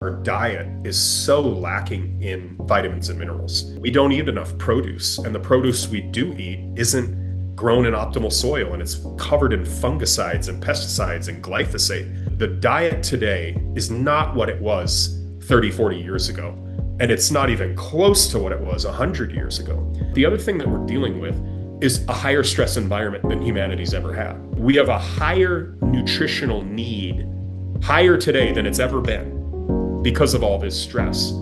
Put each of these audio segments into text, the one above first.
Our diet is so lacking in vitamins and minerals. We don't eat enough produce, and the produce we do eat isn't grown in optimal soil, and it's covered in fungicides and pesticides and glyphosate. The diet today is not what it was 30, 40 years ago, and it's not even close to what it was 100 years ago. The other thing that we're dealing with is a higher stress environment than humanity's ever had. We have a higher nutritional need, higher today than it's ever been, because of all this stress.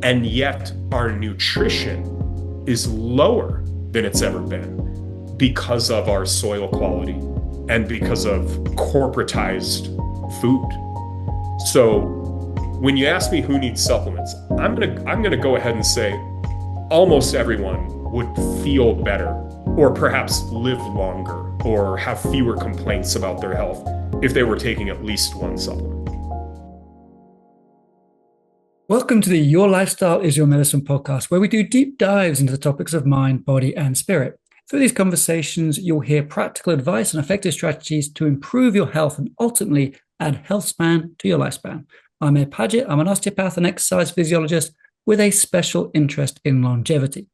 And yet our nutrition is lower than it's ever been because of our soil quality and because of corporatized food. So when you ask me who needs supplements, I'm gonna go ahead and say almost everyone would feel better, or perhaps live longer, or have fewer complaints about their health if they were taking at least one supplement. Welcome to the Your Lifestyle is Your Medicine podcast, where we do deep dives into the topics of mind, body, and spirit. Through these conversations, you'll hear practical advice and effective strategies to improve your health and ultimately add health span to your lifespan. I'm Paget. I'm an osteopath and exercise physiologist with a special interest in longevity.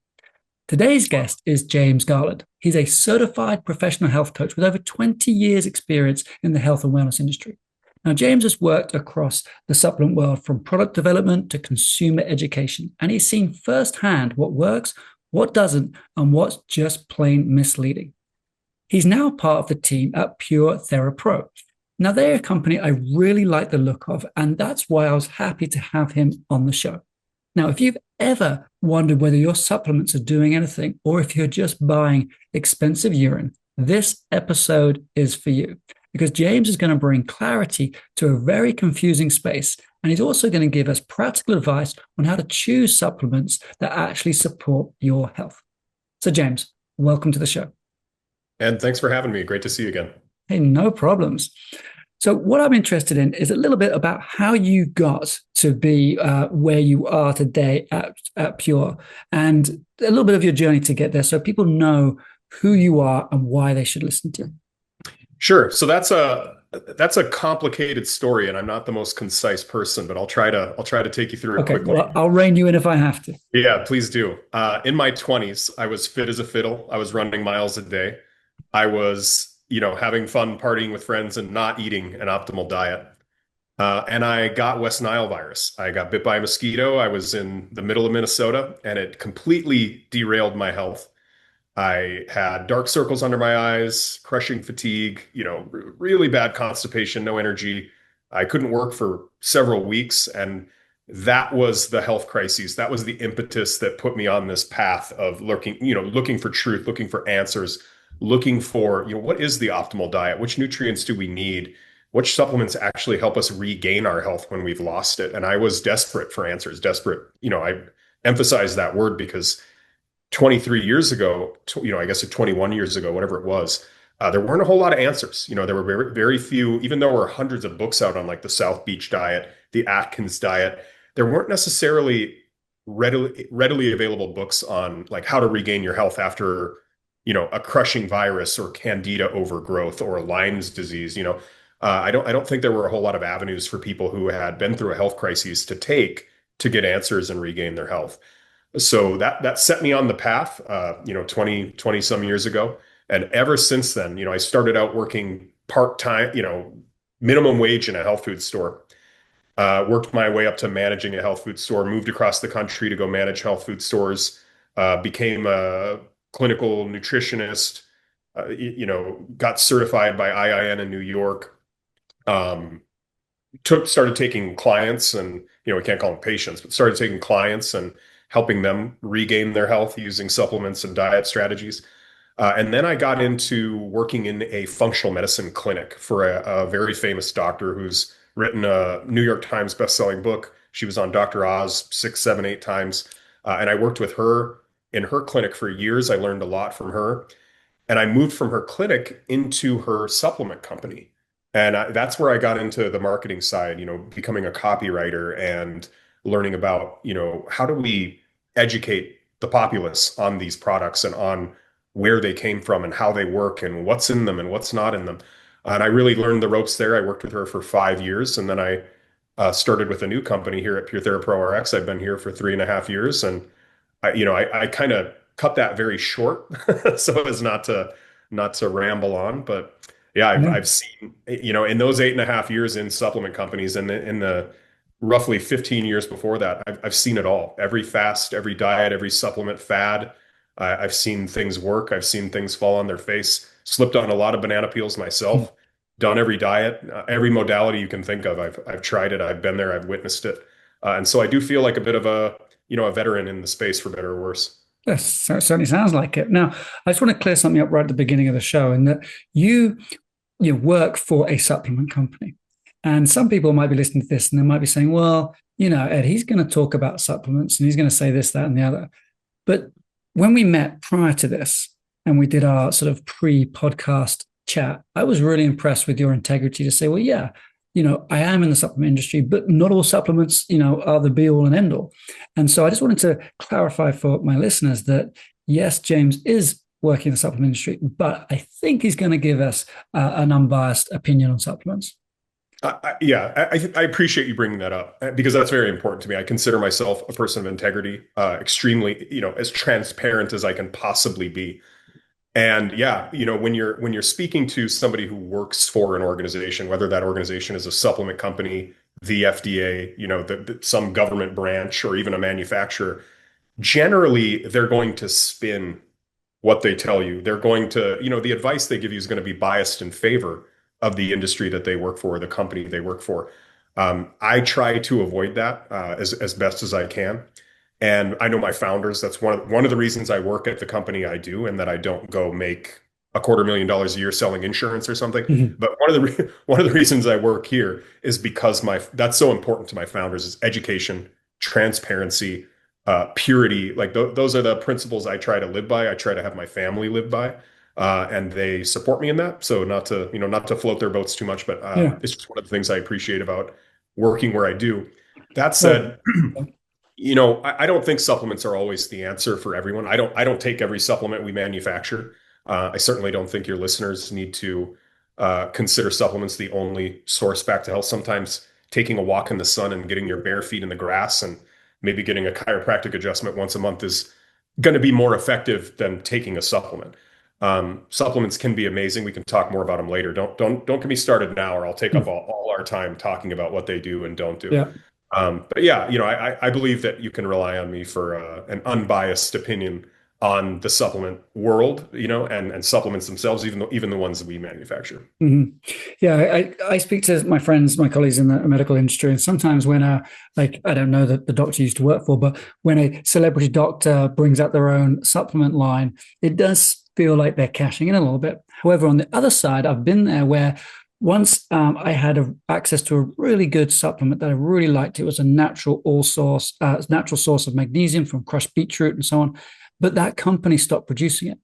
Today's guest is James Garland. He's a certified professional health coach with over 20 years experience in the health and wellness industry. Now, James has worked across the supplement world from product development to consumer education, and he's seen firsthand what works, what doesn't, and what's just plain misleading. He's now part of the team at Pure TheraPro. Now, they're a company I really like the look of, and that's why I was happy to have him on the show. Now, if you've ever wondered whether your supplements are doing anything, or if you're just buying expensive urine, this episode is for you. Because James is going to bring clarity to a very confusing space. And he's also going to give us practical advice on how to choose supplements that actually support your health. So James, welcome to the show. And thanks for having me. Great to see you again. Hey, no problems. So what I'm interested in is a little bit about how you got to be where you are today at Pure, and a little bit of your journey to get there so people know who you are and why they should listen to you. Sure. So that's a complicated story, and I'm not the most concise person, but I'll try to take you through it quickly. Well, I'll rein you in if I have to. Yeah, please do. In my 20s, I was fit as a fiddle. I was running miles a day. I was, having fun partying with friends and not eating an optimal diet. And I got West Nile virus. I got bit by a mosquito. I was in the middle of Minnesota, and it completely derailed my health. I had dark circles under my eyes, crushing fatigue, really bad constipation, no energy. I couldn't work for several weeks. And that was the health crises. That was the impetus that put me on this path of looking for truth, looking for answers, looking for, what is the optimal diet? Which nutrients do we need? Which supplements actually help us regain our health when we've lost it? And I was desperate for answers, desperate. I emphasize that word because 23 years ago, I guess 21 years ago, whatever it was, there weren't a whole lot of answers. There were very, very few, even though there were hundreds of books out on like the South Beach diet, the Atkins diet, there weren't necessarily readily available books on like how to regain your health after, a crushing virus or candida overgrowth or Lyme's disease. I don't think there were a whole lot of avenues for people who had been through a health crisis to take to get answers and regain their health. So that set me on the path, 20 some years ago. And ever since then, I started out working part-time, minimum wage in a health food store, worked my way up to managing a health food store, moved across the country to go manage health food stores, became a clinical nutritionist, got certified by IIN in New York, started taking clients and, we can't call them patients, but started taking clients and helping them regain their health using supplements and diet strategies. And then I got into working in a functional medicine clinic for a very famous doctor who's written a New York Times bestselling book. She was on Dr. Oz 6, 7, 8 times. And I worked with her in her clinic for years. I learned a lot from her. And I moved from her clinic into her supplement company. And that's where I got into the marketing side, becoming a copywriter and learning about, how do we educate the populace on these products and on where they came from and how they work and what's in them and what's not in them. And I really learned the ropes there. I worked with her for 5 years, and then I started with a new company here at Pure Thera RX. I've been here for 3.5 years, and I kind of cut that very short so as not to ramble on. But yeah, I've Yeah. I've seen, in those 8.5 years in supplement companies, and in the roughly 15 years before that, I've seen it all. Every fast, every diet, every supplement fad. I've seen things work. I've seen things fall on their face. Slipped on a lot of banana peels myself. Done every diet, every modality you can think of. I've tried it. I've been there. I've witnessed it. And so I do feel like a bit of a veteran in the space, for better or worse. Yes, so it certainly sounds like it. Now, I just want to clear something up right at the beginning of the show, in that you you work for a supplement company. And some people might be listening to this and they might be saying, well, Ed, he's going to talk about supplements and he's going to say this, that, and the other. But when we met prior to this and we did our sort of pre-podcast chat, I was really impressed with your integrity to say, well, yeah, I am in the supplement industry, but not all supplements, are the be all and end all. And so I just wanted to clarify for my listeners that yes, James is working in the supplement industry, but I think he's going to give us an unbiased opinion on supplements. I appreciate you bringing that up because that's very important to me. I consider myself a person of integrity, extremely, as transparent as I can possibly be. And yeah, when you're speaking to somebody who works for an organization, whether that organization is a supplement company, the FDA, some government branch, or even a manufacturer, generally they're going to spin what they tell you. They're going to, the advice they give you is going to be biased in favor of the industry that they work for, the company they work for. I try to avoid that as best as I can. And I know my founders, that's one of the reasons I work at the company I do, and that I don't go make $250,000 a year selling insurance or something. Mhm. But one of the reasons I work here is because that's so important to my founders is education, transparency, purity. Like those are the principles I try to live by. I try to have my family live by, and they support me in that. So not to float their boats too much, but Yeah. it's just one of the things I appreciate about working where I do. That Well, said, I don't think supplements are always the answer for everyone. I don't take every supplement we manufacture. I certainly don't think your listeners need to consider supplements the only source back to health. Sometimes taking a walk in the sun and getting your bare feet in the grass and maybe getting a chiropractic adjustment once a month is going to be more effective than taking a supplement. Supplements can be amazing. We can talk more about them later. Don't get me started now, or I'll take up all our time talking about what they do and don't do. yeah. But yeah, I believe that you can rely on me for an unbiased opinion on the supplement world, and supplements themselves, even the ones that we manufacture. Mhm. Yeah, I speak to my friends, my colleagues in the medical industry, and sometimes when like I don't know the doctor you used to work for, but when a celebrity doctor brings out their own supplement line, it does feel like they're cashing in a little bit. However, on the other side, I've been there where once I had access to a really good supplement that I really liked. It was a natural source of magnesium from crushed beetroot and so on, but that company stopped producing it.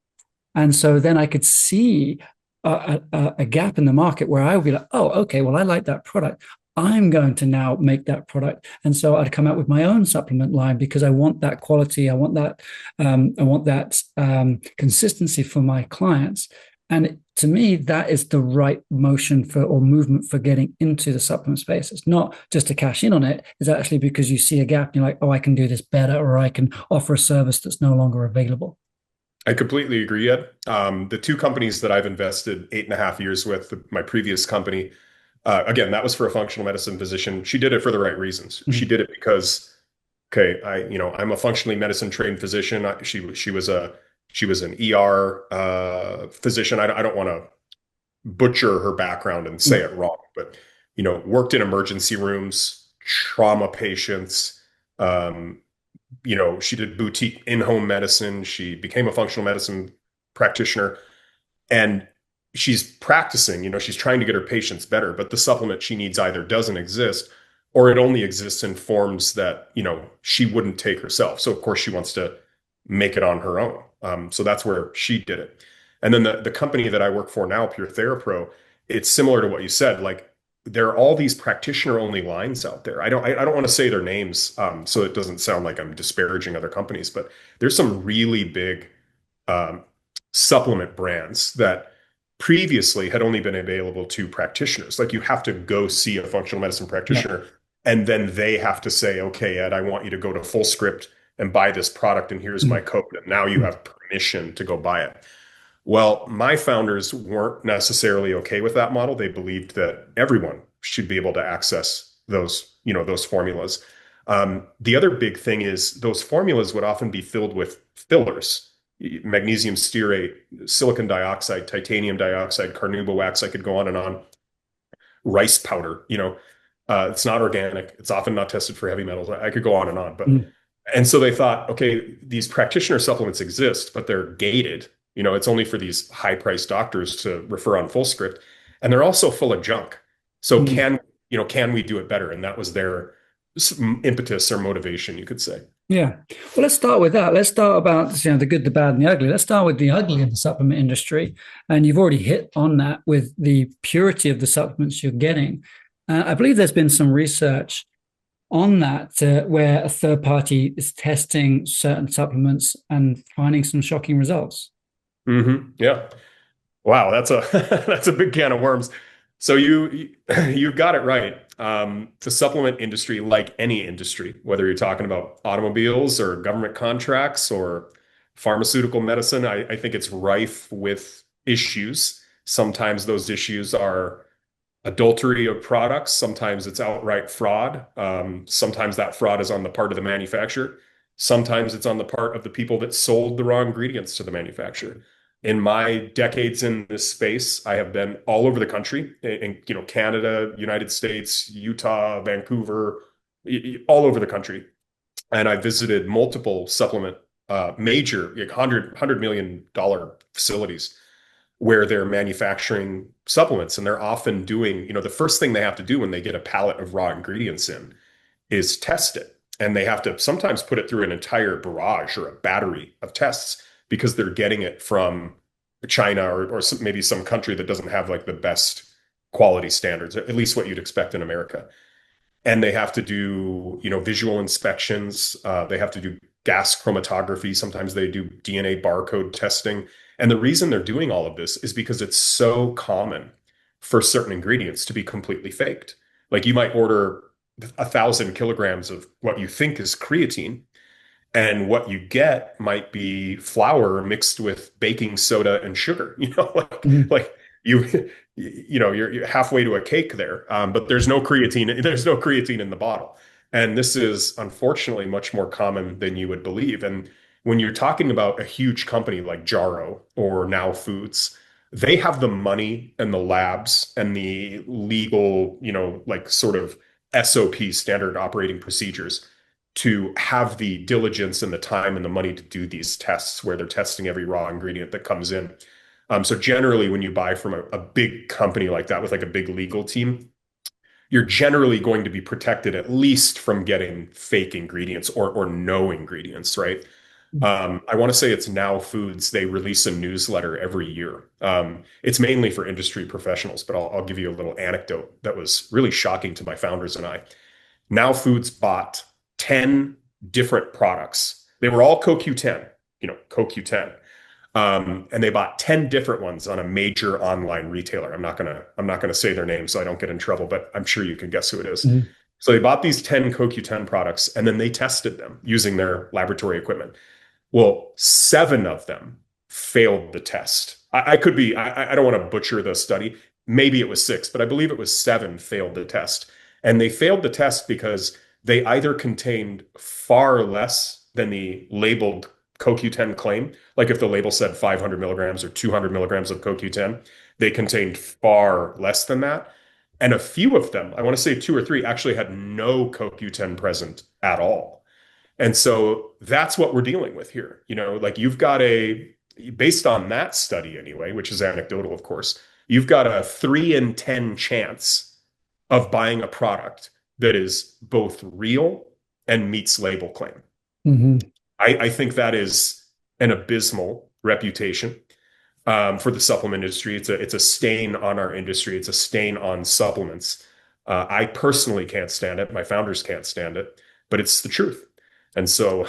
And so then I could see a gap in the market where I would be like, oh, okay, well, I like that product. I'm going to now make that product. And so I'd come out with my own supplement line because I want that quality. I want that consistency for my clients. And to me, that is the right motion for or movement for getting into the supplement space. It's not just to cash in on it. It's actually because you see a gap and you're like, oh, I can do this better, or I can offer a service that's no longer available. I completely agree, Ed. The two companies that I've invested 8.5 years with, my previous company, again, that was for a functional medicine physician. She did it for the right reasons. She Mhm. did it because, okay, I'm a functionally medicine trained physician. She was an ER physician. I don't want to butcher her background and say it wrong, but worked in emergency rooms, trauma patients. Um, she did boutique in-home medicine. She became a functional medicine practitioner, and she's practicing, she's trying to get her patients better, but the supplement she needs either doesn't exist or it only exists in forms that, she wouldn't take herself. So of course she wants to make it on her own. So that's where she did it. And then the company that I work for now, Pure TheraPro, it's similar to what you said. Like there are all these practitioner only lines out there. I don't want to say their names, so it doesn't sound like I'm disparaging other companies, but there's some really big um, supplement brands that previously had only been available to practitioners. Like you have to go see a functional medicine Yeah. practitioner And then they have to say, okay, Ed, I want you to go to Fullscript and buy this product, and here's my Mm, code. And now you mm, have permission to go buy it. Well, my founders weren't necessarily okay with that model. They believed that everyone should be able to access those, those formulas. The other big thing is those formulas would often be filled with fillers, magnesium stearate, silicon dioxide, titanium dioxide, carnauba wax. I could go on and on. Rice powder, it's not organic. It's often not tested for heavy metals. I could go on and on, but mm, and so they thought, okay, these practitioner supplements exist, but they're gated. It's only for these high-priced doctors to refer on Fullscript, and they're also full of junk. So mm. can we do it better? And that was their impetus or motivation, you could say. Yeah. Well, let's start with that. Let's start about the good, the bad, and the ugly. Let's start with the ugly in the supplement industry. And you've already hit on that with the purity of the supplements you're getting. I believe there's been some research on that where a third party is testing certain supplements and finding some shocking results. Yeah. Wow, that's a that's a big can of worms. So you've got it right. The supplement industry, like any industry, whether you're talking about automobiles or government contracts or pharmaceutical medicine, I think it's rife with issues. Sometimes those issues are adultery of products. Sometimes it's outright fraud. Sometimes that fraud is on the part of the manufacturer. Sometimes it's on the part of the people that sold the raw ingredients to the manufacturer. In my decades in this space, I have been all over the country, in Canada, United States, Utah, Vancouver, all over the country, and I visited multiple supplement major like $100 million facilities where they're manufacturing supplements, and they're often doing, the first thing they have to do when they get a pallet of raw ingredients in is test it. And they have to sometimes put it through an entire barrage or a battery of tests because they're getting it from China or maybe some country that doesn't have like the best quality standards, at least what you'd expect in America. And they have to do, visual inspections. They have to do gas chromatography. Sometimes they do DNA barcode testing. And the reason they're doing all of this is because it's so common for certain ingredients to be completely faked. Like you might order 1,000 kilograms of what you think is creatine, and what you get might be flour mixed with baking soda and sugar. Like Mhm. like you're halfway to a cake there, but there's no creatine. There's no creatine in the bottle, and this is unfortunately much more common than you would believe. And when you're talking about a huge company like Jarrow or Now Foods, they have the money and the labs and the legal, like sort of SOP, standard operating procedures, to have the diligence and the time and the money to do these tests where they're testing every raw ingredient that comes in. So generally, when you buy from a big company like that with like a big legal team, you're generally going to be protected at least from getting fake ingredients or no ingredients, right? I want to say it's Now Foods. They release a newsletter every year. It's mainly for industry professionals, but I'll give you a little anecdote that was really shocking to my founders and I. Now Foods bought 10 different products. They were all CoQ10, CoQ10. And they bought 10 different ones on a major online retailer. I'm not gonna say their name so I don't get in trouble, but I'm sure you can guess who it is. Mhm. So they bought these 10 CoQ10 products and then they tested them using their laboratory equipment. Well, seven of them failed the test. I could be, I don't want to butcher the study. Maybe it was six, but I believe it was seven failed the test. And they failed the test because they either contained far less than the labeled CoQ10 claim. Like if the label said 500 milligrams or 200 milligrams of CoQ10, they contained far less than that. And a few of them, I want to say two or three, actually had no CoQ10 present at all. And so that's what we're dealing with here. Like you've got based on that study anyway, which is anecdotal, of course, you've got a 3 in 10 chance of buying a product that is both real and meets label claim. Mhm. I think that is an abysmal reputation for the supplement industry. It's a stain on our industry. It's a stain on supplements. I personally can't stand it. My founders can't stand it, but it's the truth. And so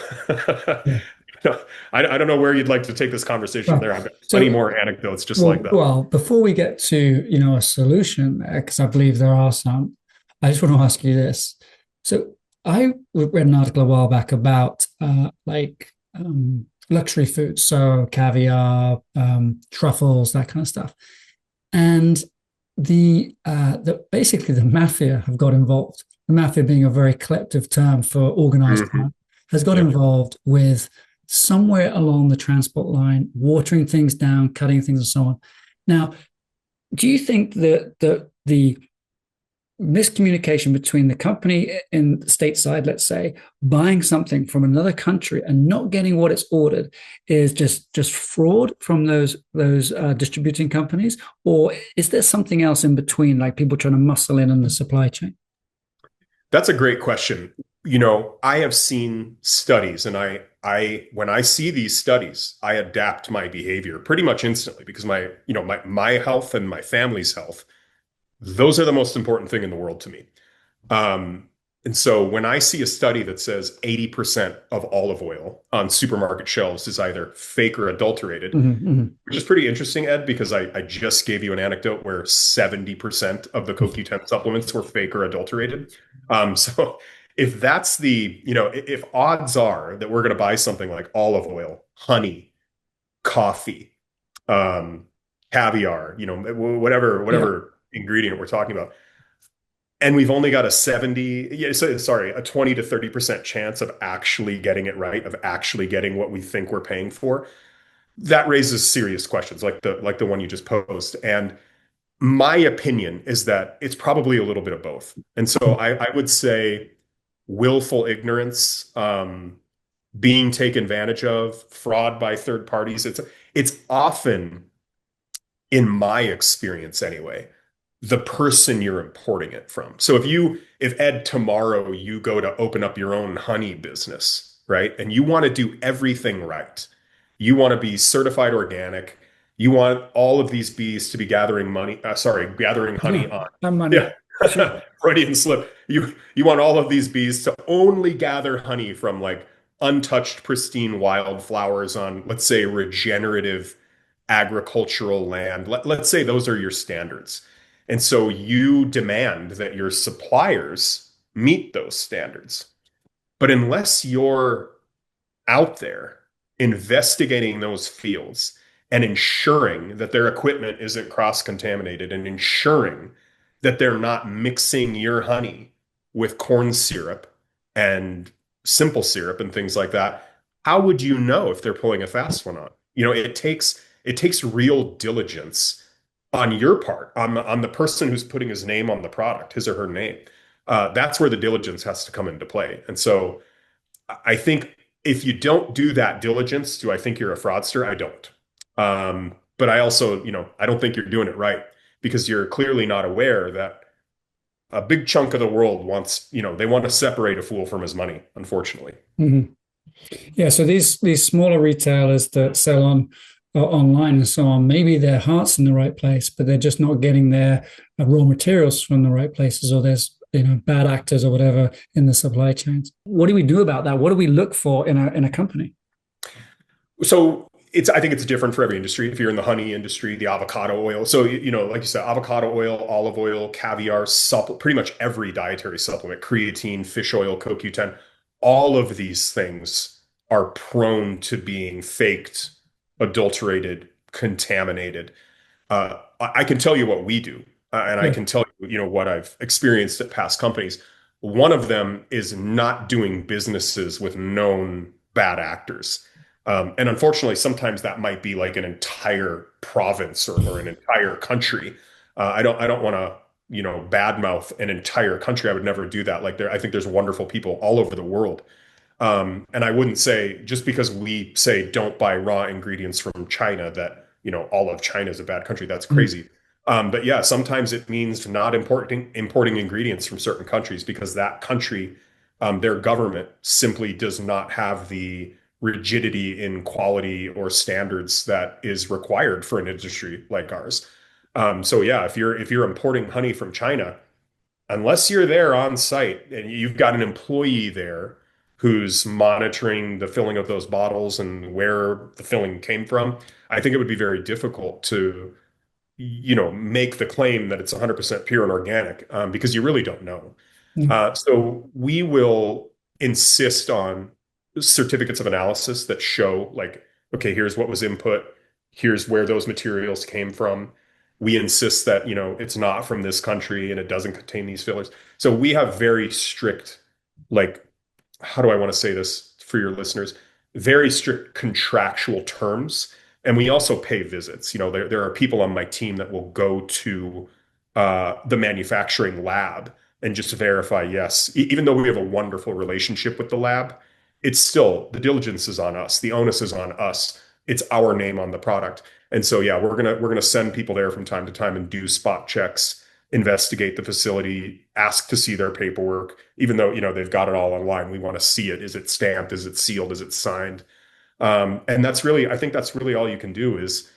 Yeah. I don't know where you'd like to take this conversation Well, there. I've got plenty so more anecdotes just like Well, that. well, before we get to, a solution there, because I believe there are some, I just want to ask you this. So I read an article a while back about luxury foods, so caviar, truffles, that kind of stuff. And the basically the mafia have got involved. The mafia being a very collective term for organized Hmm. crime, has got Yep. involved with somewhere along the transport line, watering things down, cutting things, and so on. Now, do you think that the miscommunication between the company in stateside, let's say, buying something from another country and not getting what it's ordered is just fraud from those distributing companies, or is there something else in between, like people trying to muscle in on the supply chain? That's a great question. I have seen studies, and when I see these studies, I adapt my behavior pretty much instantly because my health and my family's health, those are the most important thing in the world to me. Um, and so when I see a study that says 80% of olive oil on supermarket shelves is either fake or adulterated, Mm-hmm, mm-hmm. which is pretty interesting, Ed, because I just gave you an anecdote where 70% of the CoQ10 supplements were fake or adulterated. So if that's if odds are that we're going to buy something like olive oil, honey, coffee, um, caviar, whatever Yeah. ingredient we're talking about, and we've only got a 70, yeah, sorry, a 20 to 30% chance of actually getting it right, of actually getting what we think we're paying for, that raises serious questions like the one you just posed. And my opinion is that it's probably a little bit of both. And so I would say willful ignorance, being taken advantage of, fraud by third parties. It's often, in my experience anyway, the person you're importing it from. So if Ed, tomorrow you go to open up your own honey business, right? And you want to do everything right. You want to be certified organic. You want all of these bees to be gathering honey Yeah. on. And money, Yeah. for sure. Freudian slip. You want all of these bees to only gather honey from like untouched, pristine wildflowers on, let's say, regenerative agricultural land. Let's say those are your standards. And so you demand that your suppliers meet those standards. But unless you're out there investigating those fields and ensuring that their equipment isn't cross-contaminated and ensuring that they're not mixing your honey with corn syrup and simple syrup and things like that, how would you know if they're pulling a fast one on? It takes real diligence on your part, on the person who's putting his name on the product, his or her name. That's where the diligence has to come into play. And so I think if you don't do that diligence, do I think you're a fraudster? I don't. But I also, I don't think you're doing it right because you're clearly not aware that a big chunk of the world they want to separate a fool from his money, unfortunately. Mm-hmm. Yeah, so these smaller retailers that sell on online and so on, maybe their heart's in the right place, but they're just not getting their raw materials from the right places, or there's bad actors or whatever in the supply chains. What do we do about that? What do we look for in a company? So I think it's different for every industry. If you're in the honey industry, the avocado oil. So, like you said, avocado oil, olive oil, caviar, pretty much every dietary supplement, creatine, fish oil, CoQ10, all of these things are prone to being faked, adulterated, contaminated. I can tell you what we do, and I Yeah. can tell you, what I've experienced at past companies. One of them is not doing businesses with known bad actors. And unfortunately, sometimes that might be like an entire province or an entire country. I don't want to, badmouth an entire country. I would never do that. I think there's wonderful people all over the world. And I wouldn't say just because we say don't buy raw ingredients from China that, all of China is a bad country. That's Mm. crazy. But yeah, sometimes it means not importing ingredients from certain countries because that country, their government simply does not have the rigidity in quality or standards that is required for an industry like ours. So yeah, if you're importing honey from China, unless you're there on site and you've got an employee there who's monitoring the filling of those bottles and where the filling came from, I think it would be very difficult to, make the claim that it's 100% pure and organic, because you really don't know. Yeah. So we will insist on certificates of analysis that show, like, okay, here's what was input, here's where those materials came from. We insist that, it's not from this country and it doesn't contain these fillers. So we have very strict, like, how do I want to say this for your listeners? Very strict contractual terms. And we also pay visits. There are people on my team that will go to the manufacturing lab and just verify, yes, even though we have a wonderful relationship with the lab, it's still the diligence is on us. The onus is on us. It's our name on the product. And so, yeah, we're gonna send people there from time to time and do spot checks, investigate the facility, ask to see their paperwork, even though, they've got it all online. We want to see it. Is it stamped? Is it sealed? Is it signed? And I think that's really all you can do is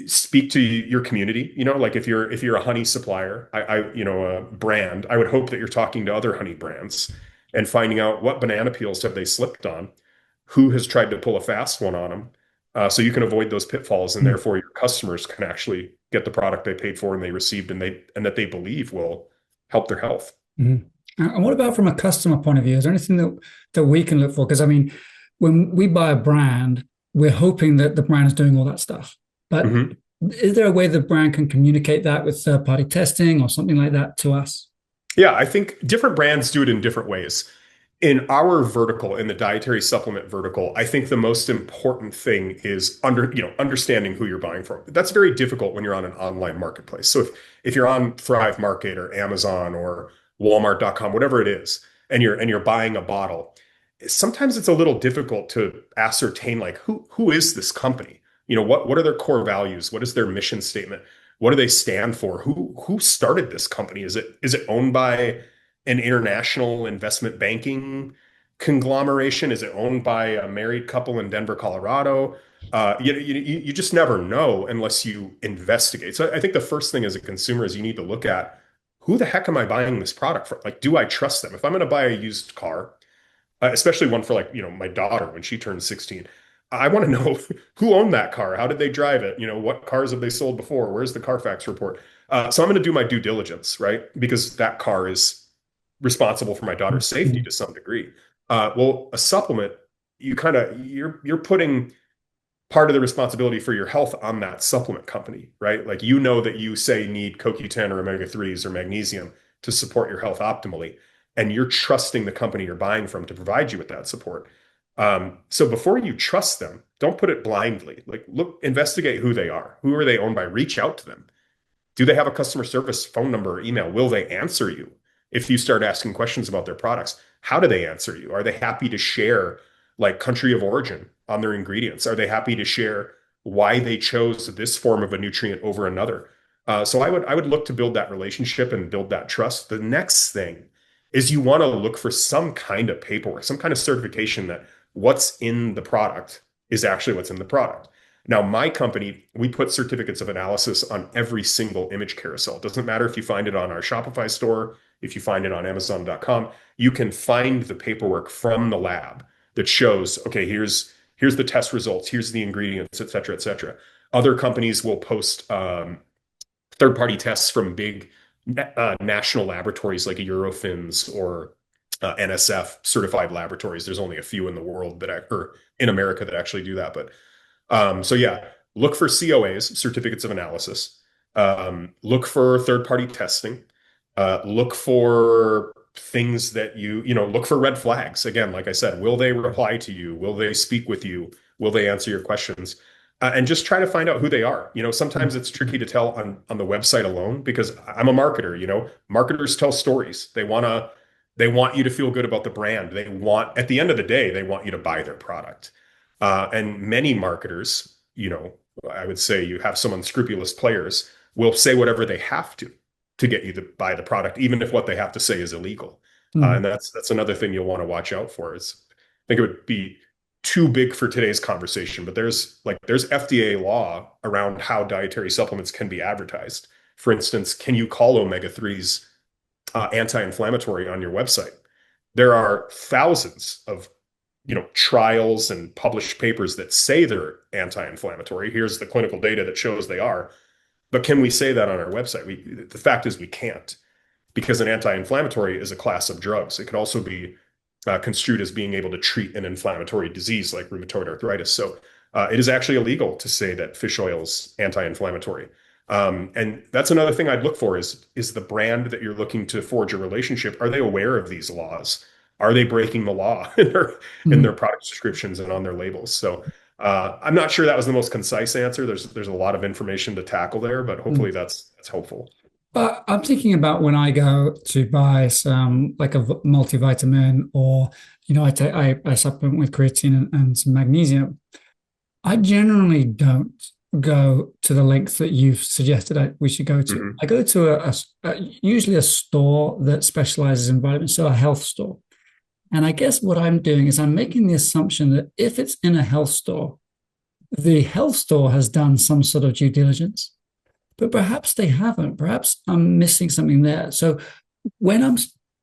speak to your community. Like if you're a honey supplier, a brand, I would hope that you're talking to other honey brands and finding out what banana peels have they slipped on, who has tried to pull a fast one on them, so you can avoid those pitfalls, and Mm. therefore your customers can actually get the product they paid for and they received and that they believe will help their health. Mhm. And what about from a customer point of view? Is there anything that we can look for? Because I mean, when we buy a brand, we're hoping that the brand is doing all that stuff. But Mhm. is there a way the brand can communicate that with third-party testing or something like that to us? Yeah, I think different brands do it in different ways. In our vertical, in the dietary supplement vertical, I think the most important thing is understanding who you're buying from. That's very difficult when you're on an online marketplace. So if you're on Thrive Market or Amazon or Walmart.com, whatever it is, and you're buying a bottle, sometimes it's a little difficult to ascertain, like, who is this company? What are their core values? What is their mission statement? What do they stand for? Who started this company? Is it owned by an international investment banking conglomeration? Is it owned by a married couple in Denver, Colorado? You just never know unless you investigate. So I think the first thing as a consumer is you need to look at, who the heck am I buying this product from? Like, do I trust them? If I'm going to buy a used car, especially one for, like, my daughter when she turns 16, I want to know who owned that car. How did they drive it? What cars have they sold before? Where's the Carfax report? So I'm going to do my due diligence, right? Because that car is responsible for my daughter's safety Mhm. to some degree. Well, a supplement, you're putting part of the responsibility for your health on that supplement company, right? Like, that you say need CoQ10 or omega-3s or magnesium to support your health optimally, and you're trusting the company you're buying from to provide you with that support. So before you trust them, don't put it blindly. Like, look, investigate who they are. Who are they owned by? Reach out to them. Do they have a customer service phone number or email? Will they answer you if you start asking questions about their products? How do they answer you? Are they happy to share, like, country of origin on their ingredients? Are they happy to share why they chose this form of a nutrient over another? So I would look to build that relationship and build that trust. The next thing is you want to look for some kind of paperwork, some kind of certification that what's in the product is actually what's in the product. Now, my company, we put certificates of analysis on every single image carousel. It doesn't matter if you find it on our Shopify store, if you find it on Amazon.com, you can find the paperwork from the lab that shows, okay, here's the test results, here's the ingredients, et cetera, et cetera. Other companies will post third-party tests from big national laboratories like Eurofins or NSF certified laboratories. There's only a few in the world or in America that actually do that, but so yeah, look for COAs, certificates of analysis. Look for third-party testing. Look for things that look for red flags. Again, like I said, will they reply to you? Will they speak with you? Will they answer your questions? And just try to find out who they are. Sometimes it's tricky to tell on the website alone because I'm a marketer. Marketers tell stories. They want you to feel good about the brand. At the end of the day, they want you to buy their product. And many marketers, I would say you have some unscrupulous players, will say whatever they have to get you to buy the product, even if what they have to say is illegal. And Mhm. that's another thing you'll want to watch out for. I think it would be too big for today's conversation, but there's FDA law around how dietary supplements can be advertised. For instance, can you call omega-3s anti-inflammatory on your website? There are thousands of trials and published papers that say they're anti-inflammatory. Here's the clinical data that shows they are. But can we say that on our website? The fact is we can't. because an anti-inflammatory is a class of drugs. It could also be construed as being able to treat an inflammatory disease like rheumatoid arthritis. So it is actually illegal to say that fish oil is anti-inflammatory. And that's another thing I'd look for is the brand that you're looking to forge a relationship. Are they aware of these laws? Are they breaking the law in their Mm, product descriptions and on their labels? So I'm not sure that was the most concise answer. There's a lot of information to tackle there, but hopefully mm. that's helpful. But I'm thinking about when I go to buy some like a multivitamin, or I supplement with creatine and some magnesium. I generally don't go to the length that you've suggested we should go to. Mhm. I go to usually a store that specializes in vitamins, so a health store. And I guess what I'm doing is I'm making the assumption that if it's in a health store, the health store has done some sort of due diligence, but perhaps they haven't. Perhaps I'm missing something there. So when I'm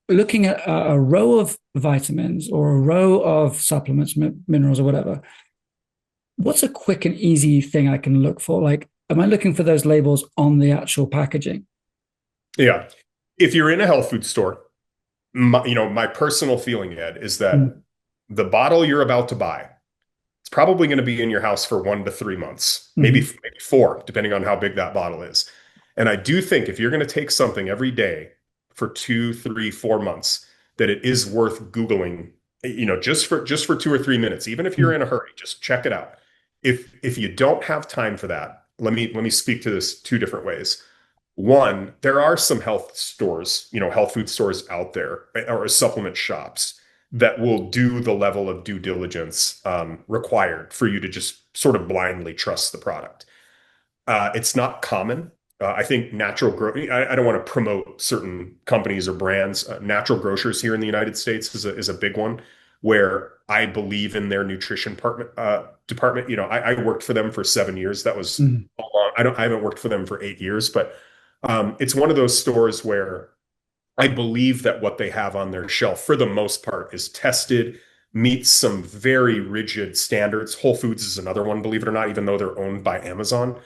looking at a row of vitamins or a row of supplements, minerals, or whatever, what's a quick and easy thing I can look for? Like, am I looking for those labels on the actual packaging? Yeah. If you're in a health food store, my personal feeling, Ed, is that Mm, the bottle you're about to buy, it's probably going to be in your house for 1 to 3 months, mhm, maybe four, depending on how big that bottle is. And I do think if you're going to take something every day for 2, 3, 4 months, that it is worth Googling, just for 2 or 3 minutes, even if you're mm, in a hurry, just check it out. If you don't have time for that, let me speak to this two different ways. One, there are some health stores, health food stores out there, or supplement shops that will do the level of due diligence required for you to just sort of blindly trust the product. It's not common. I think I don't want to promote certain companies or brands. Natural grocers here in the United States is a big one where I believe in their nutrition department. I worked for them for 7 years. That was mm. a long. I haven't worked for them for 8 years, but it's one of those stores where I believe that what they have on their shelf, for the most part, is tested, meets some very rigid standards. Whole Foods is another one, believe it or not, even though they're owned by Amazon.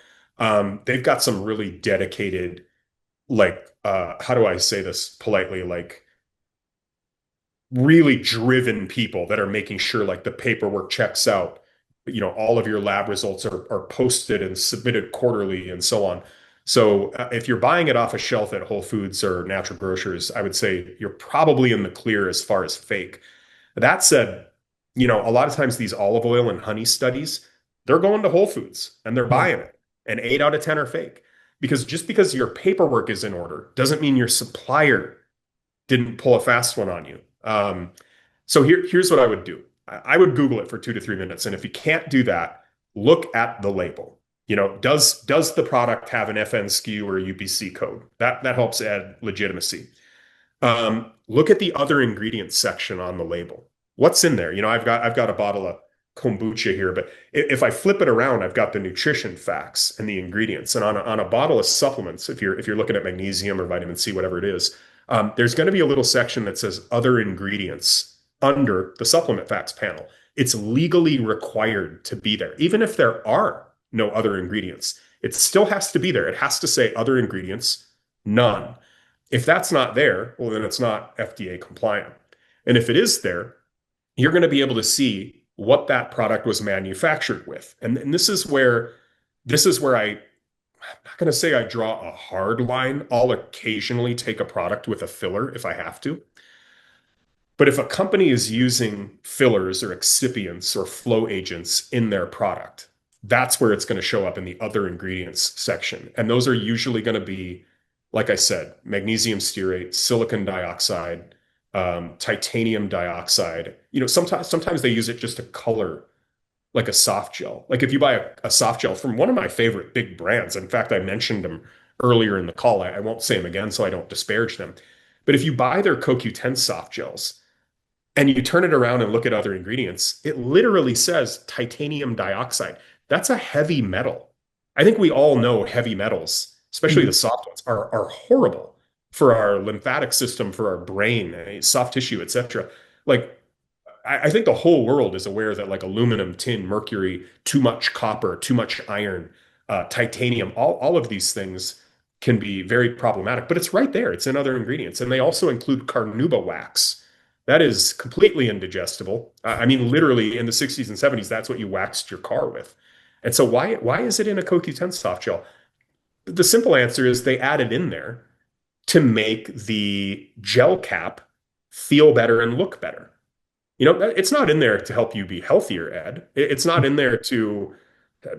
They've got some really dedicated, like, how do I say this politely? Like, really driven people that are making sure like the paperwork checks out. All of your lab results are posted and submitted quarterly and so on. So if you're buying it off a shelf at Whole Foods or natural grocers, I would say you're probably in the clear as far as fake. That said, a lot of times these olive oil and honey studies, they're going to Whole Foods and they're Yeah. buying it, and 8 out of 10 are fake. Because just because your paperwork is in order doesn't mean your supplier didn't pull a fast one on you. So here's what I would do. I would Google it for 2 to 3 minutes, and if you can't do that, look at the label. Does the product have an FNSKU or a UPC code? That helps add legitimacy. Look at the other ingredients section on the label. What's in there? I've got a bottle of kombucha here, but if I flip it around, I've got the nutrition facts and the ingredients. And on a bottle of supplements, if you're looking at magnesium or vitamin C, whatever it is, there's going to be a little section that says other ingredients under the supplement facts panel. It's legally required to be there, even if there are no other ingredients. It still has to be there. It has to say other ingredients, none. If that's not there, well, then it's not FDA compliant. And if it is there, you're going to be able to see what that product was manufactured with. And this is where I'm not going to say I draw a hard line. I'll occasionally take a product with a filler if I have to. But if a company is using fillers or excipients or flow agents in their product, that's where it's going to show up in the other ingredients section. And those are usually going to be, like I said, magnesium stearate, silicon dioxide, titanium dioxide. Sometimes they use it just to color like a soft gel. Like if you buy a soft gel from one of my favorite big brands, in fact, I mentioned them earlier in the call. I won't say them again so I don't disparage them. But if you buy their CoQ10 soft gels, and you turn it around and look at other ingredients, it literally says titanium dioxide. That's a heavy metal. I think we all know heavy metals, especially Mm. the soft ones, are horrible for our lymphatic system, for our brain, soft tissue, etc. Like I think the whole world is aware that like aluminum, tin, mercury, too much copper, too much iron, titanium, all of these things can be very problematic, but it's right there. It's in other ingredients. And they also include carnauba wax. That is completely indigestible. I mean, literally in the 60s and 70s, that's what you waxed your car with. And so why is it in a CoQ10 soft gel? The simple answer is they added in there to make the gel cap feel better and look better. It's not in there to help you be healthier, Ed. It's not in there to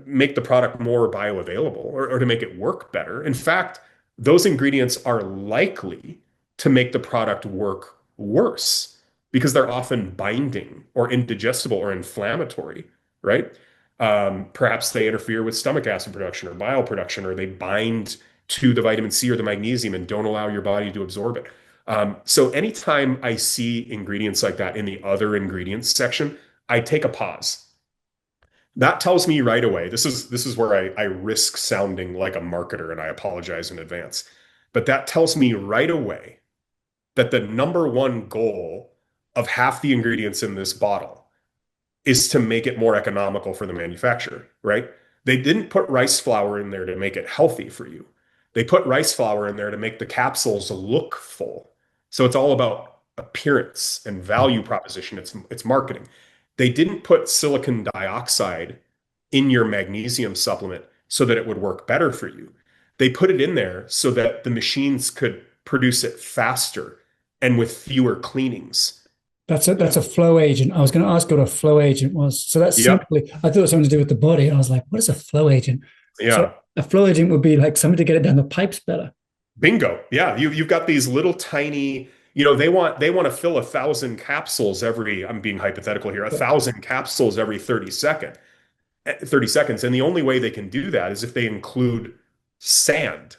make the product more bioavailable or to make it work better. In fact, those ingredients are likely to make the product work worse because they're often binding or indigestible or inflammatory, right? Perhaps they interfere with stomach acid production or bile production, or they bind to the vitamin C or the magnesium and don't allow your body to absorb it. So anytime I see ingredients like that in the other ingredients section, I take a pause. That tells me right away. This is where I risk sounding like a marketer, and I apologize in advance. But that tells me right away that the number one goal of half the ingredients in this bottle is to make it more economical for the manufacturer, right? They didn't put rice flour in there to make it healthy for you. They put rice flour in there to make the capsules look full. So it's all about appearance and value proposition. It's marketing. They didn't put silicon dioxide in your magnesium supplement so that it would work better for you. They put it in there so that the machines could produce it faster and with fewer cleanings. That's a flow agent. I was going to ask what a flow agent was. So that's Yep. simply, I thought it was something to do with the body. And I was like, what is a flow agent? So Yeah. a flow agent would be like something to get it down the pipes better. Bingo. Yeah. You've got these little tiny, they want to fill 1,000 capsules every, I'm being hypothetical here, 1,000 capsules every 30 seconds. And the only way they can do that is if they include sand,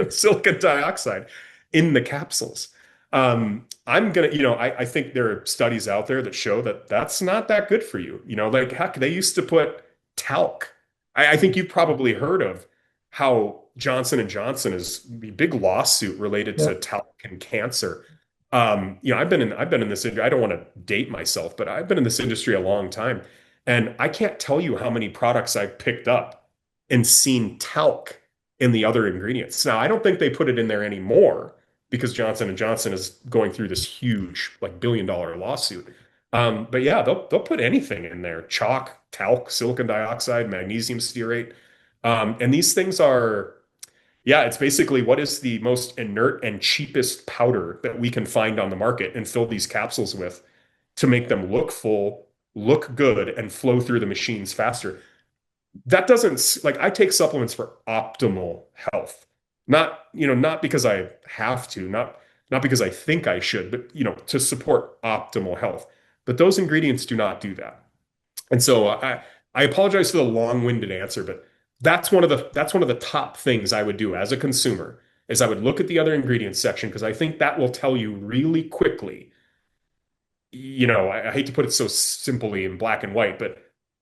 silicon dioxide in the capsules. I'm gonna, I think there are studies out there that show that that's not that good for you. Like heck, they used to put talc. I think you've probably heard of how Johnson and Johnson is a big lawsuit related Yeah. to talc and cancer. I've been in this industry. I don't want to date myself, but I've been in this industry a long time. And I can't tell you how many products I've picked up and seen talc in the other ingredients. Now, I don't think they put it in there anymore because Johnson and Johnson is going through this huge, like billion-dollar lawsuit. But yeah, they'll put anything in there: chalk, talc, silicon dioxide, magnesium stearate. And these things are, yeah, it's basically what is the most inert and cheapest powder that we can find on the market and fill these capsules with to make them look full, look good, and flow through the machines faster. That doesn't, like, I take supplements for optimal health. Not because I have to, not because I think I should, but to support optimal health. But those ingredients do not do that. And so I apologize for the long-winded answer, but that's one of the top things I would do as a consumer is I would look at the other ingredients section because I think that will tell you really quickly. I hate to put it so simply in black and white, but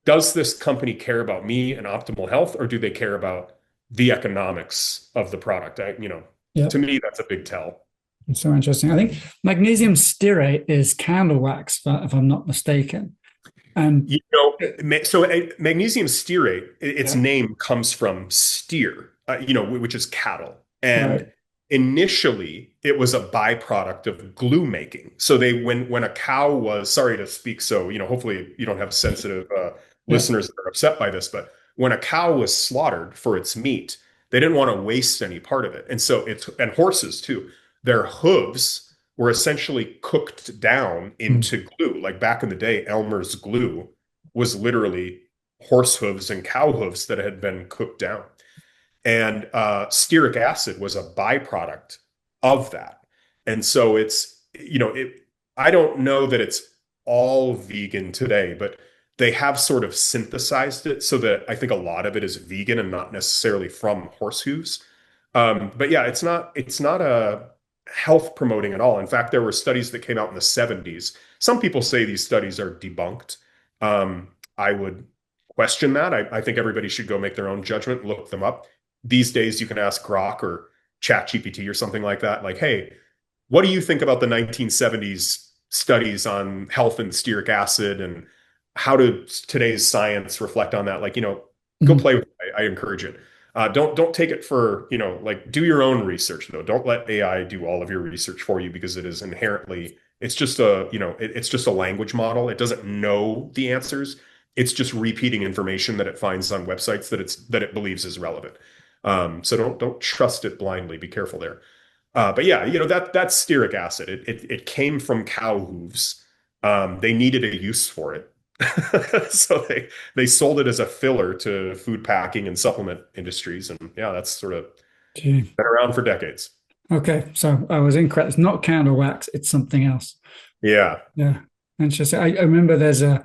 does this company care about me and optimal health, or do they care about the economics of the product? Yeah. To me, that's a big tell. It's so interesting. I think magnesium stearate is candle wax, if I'm not mistaken. And So magnesium stearate, its yeah, name comes from steer, which is cattle. right. And initially, it was a byproduct of glue making. So when a cow was, sorry to speak, so hopefully you don't have sensitive Yeah. listeners that are upset by this, but when a cow was slaughtered for its meat, they didn't want to waste any part of it, and horses too. Their hooves were essentially cooked down Mm. into glue. Like back in the day, Elmer's glue was literally horse hooves and cow hooves that had been cooked down. And stearic acid was a byproduct of that. And so I don't know that it's all vegan today, but they have sort of synthesized it so that I think a lot of it is vegan and not necessarily from horse hooves. But yeah, it's not a health promoting at all. In fact, there were studies that came out in the 70s. Some people say these studies are debunked. I would question that. I think everybody should go make their own judgment, look them up. These days, you can ask Grok or ChatGPT or something like that. Like, hey, what do you think about the 1970s studies on health and stearic acid, and how does today's science reflect on that? Like, go Mm. play with it. I encourage it. Don't take it for, like do your own research though. Don't let AI do all of your research for you because it is inherently, it's just it's just a language model. It doesn't know the answers. It's just repeating information that it finds on websites that it believes is relevant. So don't trust it blindly. Be careful there. But yeah, that's stearic acid. It came from cow hooves. They needed a use for it. So they sold it as a filler to food packing and supplement industries. And yeah, that's sort of Gee. been around for decades. Okay, so I was incorrect. It's not candle wax, it's something else. Yeah. Yeah. Interesting. I remember there's a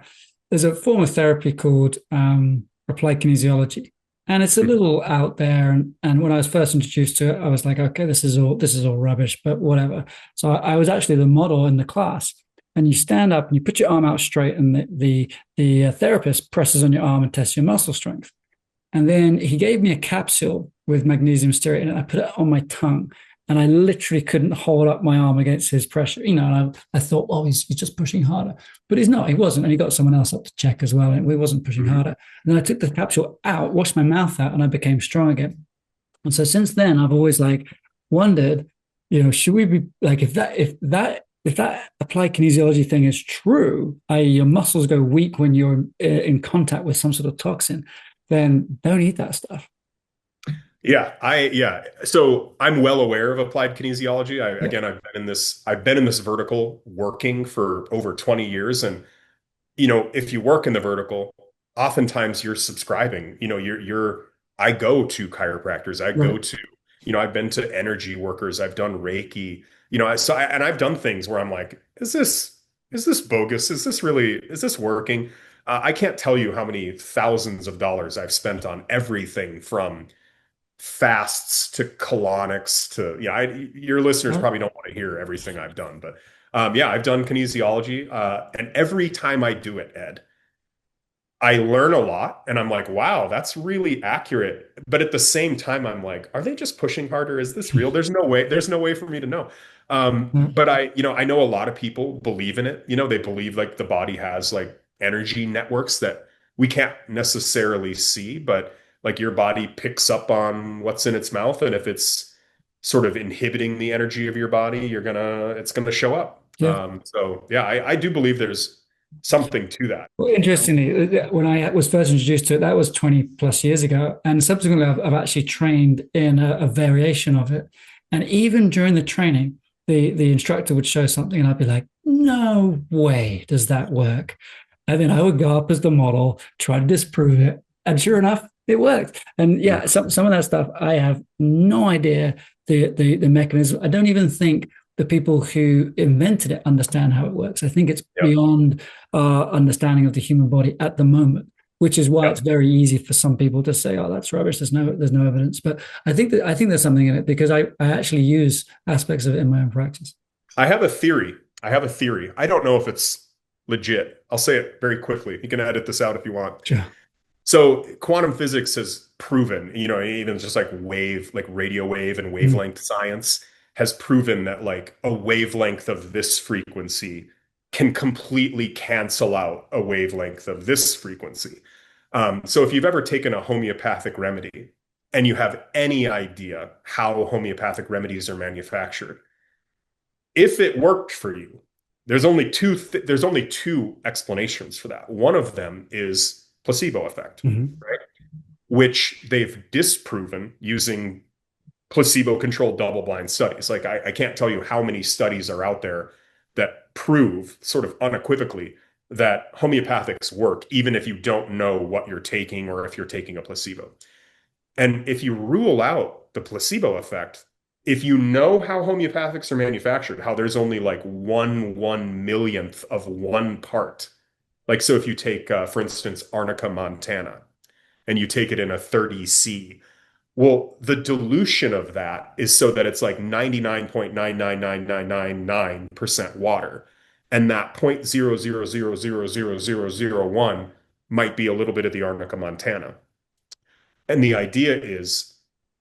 form of therapy called applied kinesiology. And it's a little out there. And when I was first introduced to it, I was like, okay, this is all rubbish, but whatever. So I was actually the model in the class. And you stand up and you put your arm out straight, and the therapist presses on your arm and tests your muscle strength. And then he gave me a capsule with magnesium stearate in it. I put it on my tongue, and I literally couldn't hold up my arm against his pressure. And I thought, oh, he's just pushing harder. But he's not. He wasn't. And he got someone else up to check as well. And we wasn't pushing Mhm. harder. And then I took the capsule out, washed my mouth out, and I became strong again. And so since then, I've always like wondered, should we be like, if that applied kinesiology thing is true, i.e., your muscles go weak when you're in contact with some sort of toxin, then don't eat that stuff. Yeah. So I'm well aware of applied kinesiology. Yeah. Again, I've been in this vertical working for over 20 years. And if you work in the vertical, oftentimes you're subscribing. I go to chiropractors. I go Right. to, I've been to energy workers. I've done Reiki. And I've done things where I'm like, is this bogus? Is this working? I can't tell you how many thousands of dollars I've spent on everything from fasts to colonics to, your listeners Right. probably don't want to hear everything I've done, but yeah, I've done kinesiology. And every time I do it, Ed, I learn a lot and I'm like, wow, that's really accurate. But at the same time, I'm like, are they just pushing harder? Is this real? There's no way for me to know. Yeah. But I know a lot of people believe in it. They believe like the body has like energy networks that we can't necessarily see, but like your body picks up on what's in its mouth. And if it's sort of inhibiting the energy of your body, it's gonna show up. Yeah. So yeah, I do believe there's something to that. Well, interestingly, when I was first introduced to it, that was 20 plus years ago. And subsequently, I've actually trained in a variation of it. And even during the training, the instructor would show something, and I'd be like, no way does that work. And then I would go up as the model, try to disprove it. And sure enough, it worked. And yeah, some of that stuff, I have no idea the mechanism. I don't even think the people who invented it understand how it works. I think it's Yep. beyond our understanding of the human body at the moment, which is why it's Yep. very easy for some people to say, "Oh, that's rubbish. There's no evidence." But I think there's something in it because I actually use aspects of it in my own practice. I have a theory. I don't know if it's legit. I'll say it very quickly. You can edit this out if you want. Sure. So quantum physics has proven, even just like radio wave and Mm. wavelength science has proven that like a wavelength of this frequency can completely cancel out a wavelength of this frequency. So if you've ever taken a homeopathic remedy and you have any idea how homeopathic remedies are manufactured, if it worked for you, there's only two explanations for that. One of them is placebo effect, Mhm. right? Which they've disproven using placebo-controlled double-blind studies. Like I can't tell you how many studies are out there that prove sort of unequivocally that homeopathics work, even if you don't know what you're taking or if you're taking a placebo. And if you rule out the placebo effect, if you know how homeopathics are manufactured, how there's only like one millionth of one part. Like, so if you take, for instance, Arnica montana, and you take it in a 30C, well, the dilution of that is so that it's like 99.99999% water. And that 0.000000001 might be a little bit of the Arnica montana. And the idea is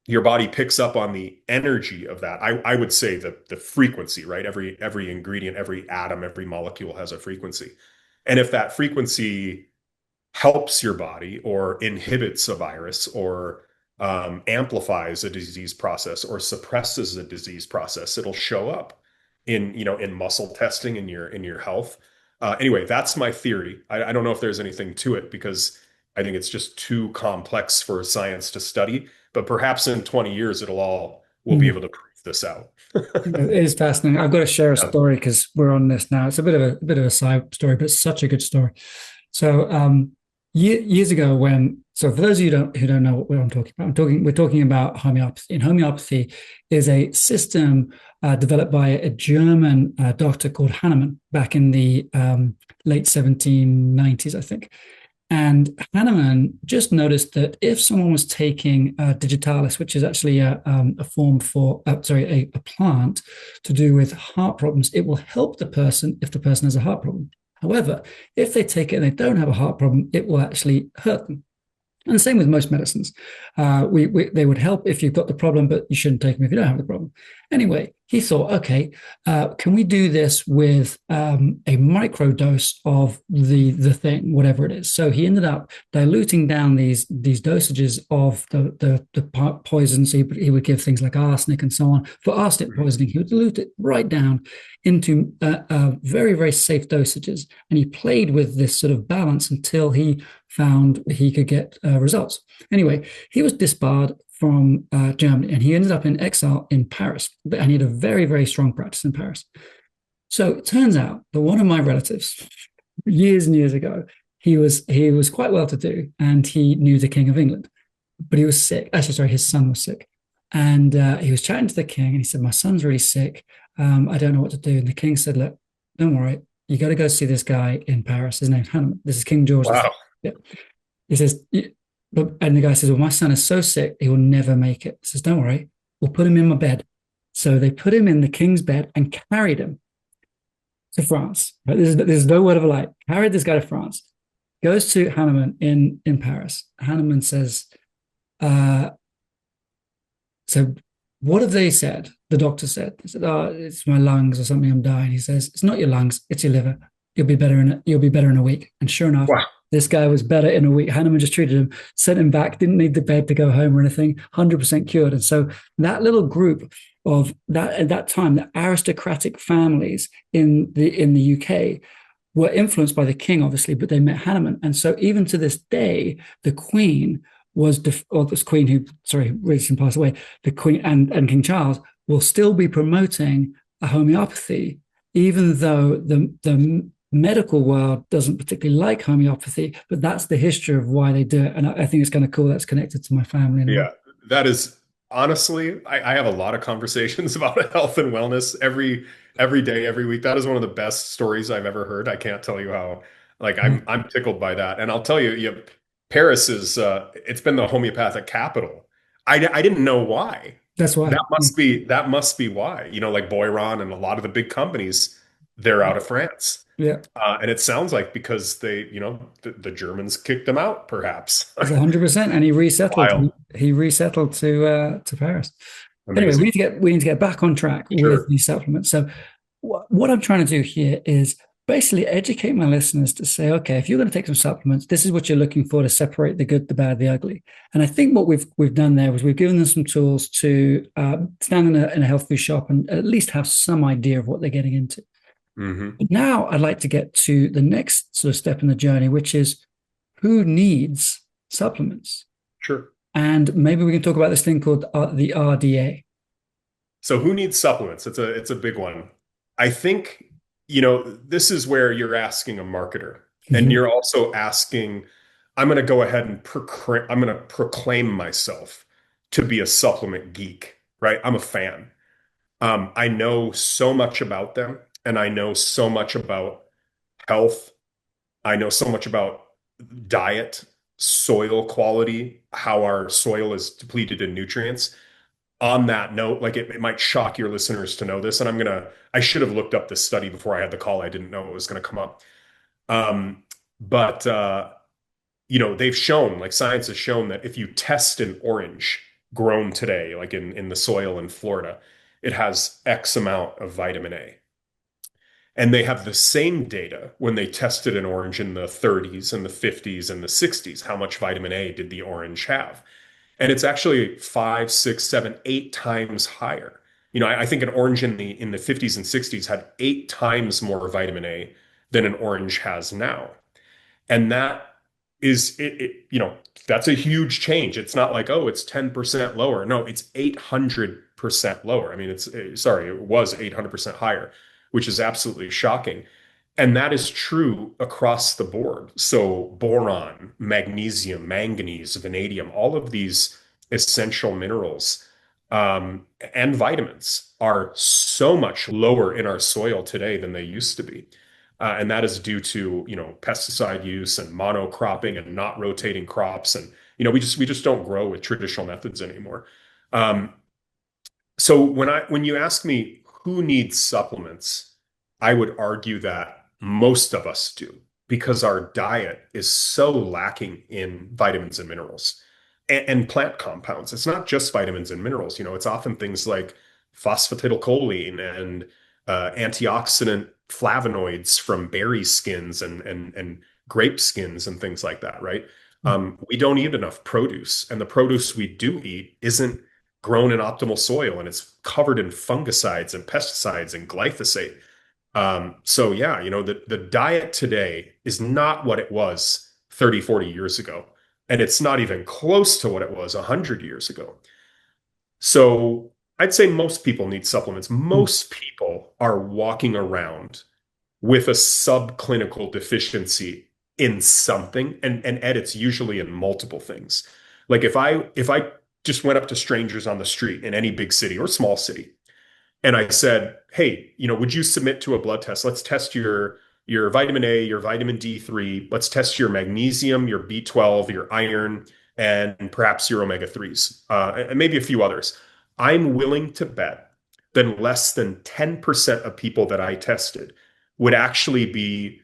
your body picks up on the energy of that. I would say the frequency, right? Every ingredient, every atom, every molecule has a frequency. And if that frequency helps your body or inhibits a virus or amplifies a disease process or suppresses a disease process, it'll show up in muscle testing in your health. Anyway, that's my theory. I don't know if there's anything to it because I think it's just too complex for science to study. But perhaps in 20 years, we'll be Mm. able to prove this out. It is fascinating. I've got to share a Yeah. story because we're on this now. It's a bit of a side story, but it's such a good story. So, years ago, so for those of you who don't know what I'm talking about, we're talking about homeopathy. And homeopathy is a system developed by a German doctor called Hahnemann back in the late 1790s, I think. And Hahnemann just noticed that if someone was taking digitalis, which is actually a form for, a plant to do with heart problems, it will help the person if the person has a heart problem. However, if they take it and they don't have a heart problem, it will actually hurt them. And the same with most medicines. They would help if you've got the problem, but you shouldn't take them if you don't have the problem. Anyway, he thought, okay, can we do this with a micro dose of the thing, whatever it is? So he ended up diluting down these dosages of the poisons. He would give things like arsenic and so on. For arsenic poisoning, he would dilute it right down into very, very safe dosages. And he played with this sort of balance until he found he could get results. Anyway, he was disbarred from Germany and he ended up in exile in Paris. And he had a very, very strong practice in Paris. So it turns out that one of my relatives, years and years ago, he was quite well to do and he knew the King of England, but he was sick. Actually, sorry, his son was sick. And he was chatting to the king and he said, my son's really sick. I don't know what to do. And the king said, look, don't worry. You got to go see this guy in Paris. His name's Hahnemann. This is King George. Wow. Yeah. He says, and the guy says, well, my son is so sick, he will never make it. He says, don't worry, we'll put him in my bed. So they put him in the king's bed and carried him to France. Right? There's no word of a lie. Carried this guy to France. Goes to Hahnemann in Paris. Hahnemann says, so what have they said? The doctor said, they said, oh, it's my lungs or something, I'm dying. He says, it's not your lungs, it's your liver. You'll be better in a week. And sure enough, Wow. this guy was better in a week. Hahnemann just treated him, sent him back, didn't need the bed to go home or anything, 100% cured. And so that little group of that at that time, the aristocratic families in the UK were influenced by the king, obviously, but they met Hahnemann. And so even to this day, the queen or this queen who, sorry, recently passed away, the queen and King Charles will still be promoting a homeopathy, even though the medical world doesn't particularly like homeopathy, but that's the history of why they do it. And I think it's kind of cool that's connected to my family in a way. Yeah, that is honestly, I have a lot of conversations about health and wellness every day, every week. That is one of the best stories I've ever heard. I can't tell you how, like Yeah, I'm tickled by that. And I'll tell you, Paris is it's been the homeopathic capital. I didn't know why. that's why. Yeah, That must be why. Like Boiron and a lot of the big companies, they're out of France. yeah, And it sounds like because the Germans kicked them out, perhaps. it's 100%. And he resettled. Wild. He resettled to Paris. Anyway, Amazing. we need to get back on track with Sure. these supplements. So what I'm trying to do here is basically educate my listeners to say, okay, if you're going to take some supplements, this is what you're looking for to separate the good, the bad, the ugly. And I think what we've done there was we've given them some tools to stand in a health food shop and at least have some idea of what they're getting into. Hmm. But now I'd like to get to the next sort of step in the journey, which is who needs supplements? Sure. And maybe we can talk about this thing called the RDA. So who needs supplements? It's a big one. I think, this is where you're asking a marketer and Mhm. you're also asking, I'm going to go ahead and I'm going to proclaim myself to be a supplement geek, right? I'm a fan. I know so much about them and I know so much about health. I know so much about diet, soil quality, how our soil is depleted in nutrients. On that note, like it might shock your listeners to know this, and I should have looked up this study before I had the call. I didn't know it was gonna come up. But they've shown, like science has shown that if you test an orange grown today, like in the soil in Florida, it has X amount of vitamin A. And they have the same data when they tested an orange in the 30s and the 50s and the 60s. How much vitamin A did the orange have? And it's actually 5, 6, 7, 8 times higher. I think an orange in the 50s and 60s had 8 times more vitamin A than an orange has now. And that is that's a huge change. It's not like, oh, it's 10% lower. No, it's 800% lower. I mean, sorry, it was 800% higher, which is absolutely shocking. And that is true across the board. So boron, magnesium, manganese, vanadium, all of these essential minerals and vitamins are so much lower in our soil today than they used to be. And that is due to, pesticide use and monocropping and not rotating crops. And, we just don't grow with traditional methods anymore. Um, so when you ask me who needs supplements, I would argue that most of us do because our diet is so lacking in vitamins and minerals and plant compounds. It's not just vitamins and minerals. It's often things like phosphatidylcholine and antioxidant flavonoids from berry skins and grape skins and things like that, right? We don't eat enough produce, and the produce we do eat isn't grown in optimal soil, and it's covered in fungicides and pesticides and glyphosate. So yeah, the diet today is not what it was 30, 40 years ago. And it's not even close to what it was 100 years ago. So I'd say most people need supplements. Most people are walking around with a subclinical deficiency in something. And Ed, it's usually in multiple things. Like if I just went up to strangers on the street in any big city or small city and I said, "Hey, would you submit to a blood test? Let's test your vitamin A, your vitamin D3. Let's test your magnesium, your B12, your iron, and perhaps your omega 3s, and maybe a few others." I'm willing to bet that less than 10% of people that I tested would actually be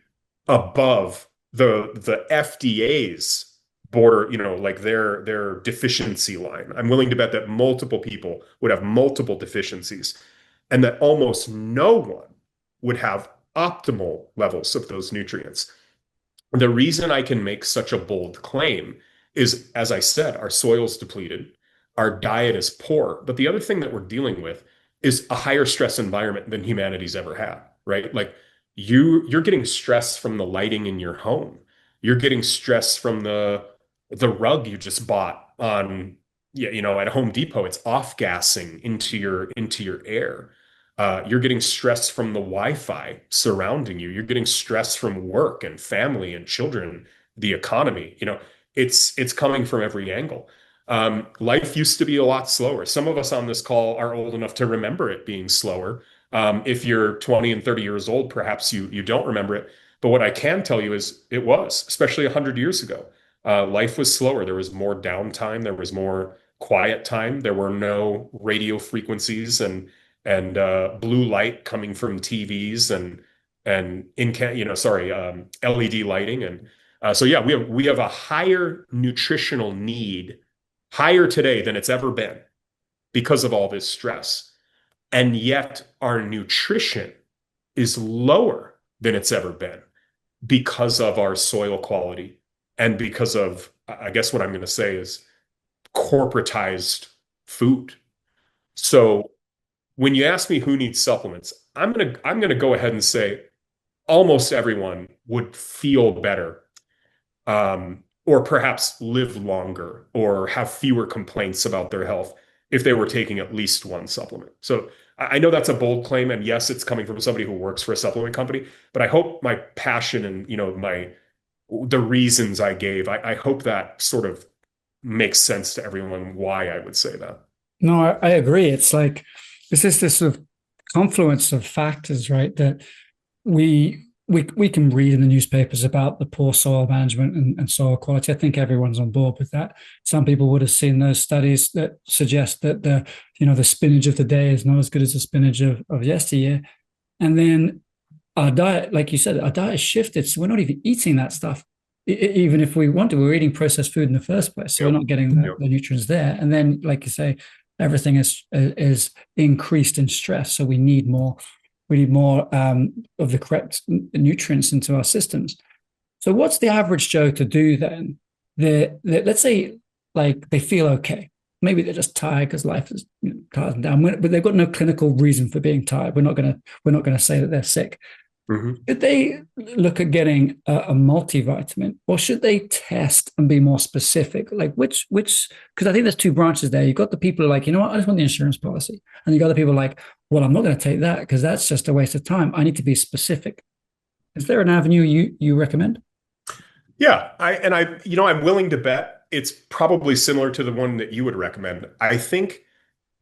above the FDA's border, like their deficiency line. I'm willing to bet that multiple people would have multiple deficiencies and that almost no one would have optimal levels of those nutrients. The reason I can make such a bold claim is, as I said, our soil's depleted, our diet is poor. But the other thing that we're dealing with is a higher stress environment than humanity's ever had, right? Like you're getting stress from the lighting in your home. You're getting stress from the rug you just bought on, yeah, at Home Depot. It's off gassing into your air. You're getting stress from the Wi-Fi surrounding you. You're getting stress from work and family and children, the economy. It's coming from every angle. Life used to be a lot slower. Some of us on this call are old enough to remember it being slower. If you're 20 and 30 years old, perhaps you don't remember it. But what I can tell you is it was, especially 100 years ago. Life was slower. There was more downtime. There was more quiet time. There were no radio frequencies and blue light coming from TVs and LED lighting. And so yeah, we have a higher nutritional need, higher today than it's ever been because of all this stress. And yet our nutrition is lower than it's ever been because of our soil quality and because of, I guess what I'm going to say is corporatized food. So when you ask me who needs supplements, I'm gonna go ahead and say almost everyone would feel better, or perhaps live longer, or have fewer complaints about their health if they were taking at least one supplement. So I know that's a bold claim, and yes, it's coming from somebody who works for a supplement company. But I hope my passion and the reasons I gave, I hope that sort of makes sense to everyone why I would say that. No, I agree. It's like this sort of confluence of factors, right? That we can read in the newspapers about the poor soil management and soil quality. I think everyone's on board with that. Some people would have seen those studies that suggest that the spinach of today is not as good as the spinach of yesteryear. And then our diet, like you said, our diet has shifted, so we're not even eating that stuff. Even if we want to, we're eating processed food in the first place, so we're Yep. not getting Yep. the nutrients there. And then, like you say, everything is increased in stress, so we need more. We need more of the correct nutrients into our systems. So, what's the average Joe to do then? Let's say like they feel okay. Maybe they're just tired because life is tired them down, but they've got no clinical reason for being tired. We're not gonna say that they're sick. Mhm. Should they look at getting a multivitamin, or should they test and be more specific? Like which? Because I think there's two branches there. You've got the people who are like, you know what, I just want the insurance policy, and you got the people like, well, I'm not going to take that because that's just a waste of time. I need to be specific. Is there an avenue you recommend? Yeah, I'm willing to bet it's probably similar to the one that you would recommend. I think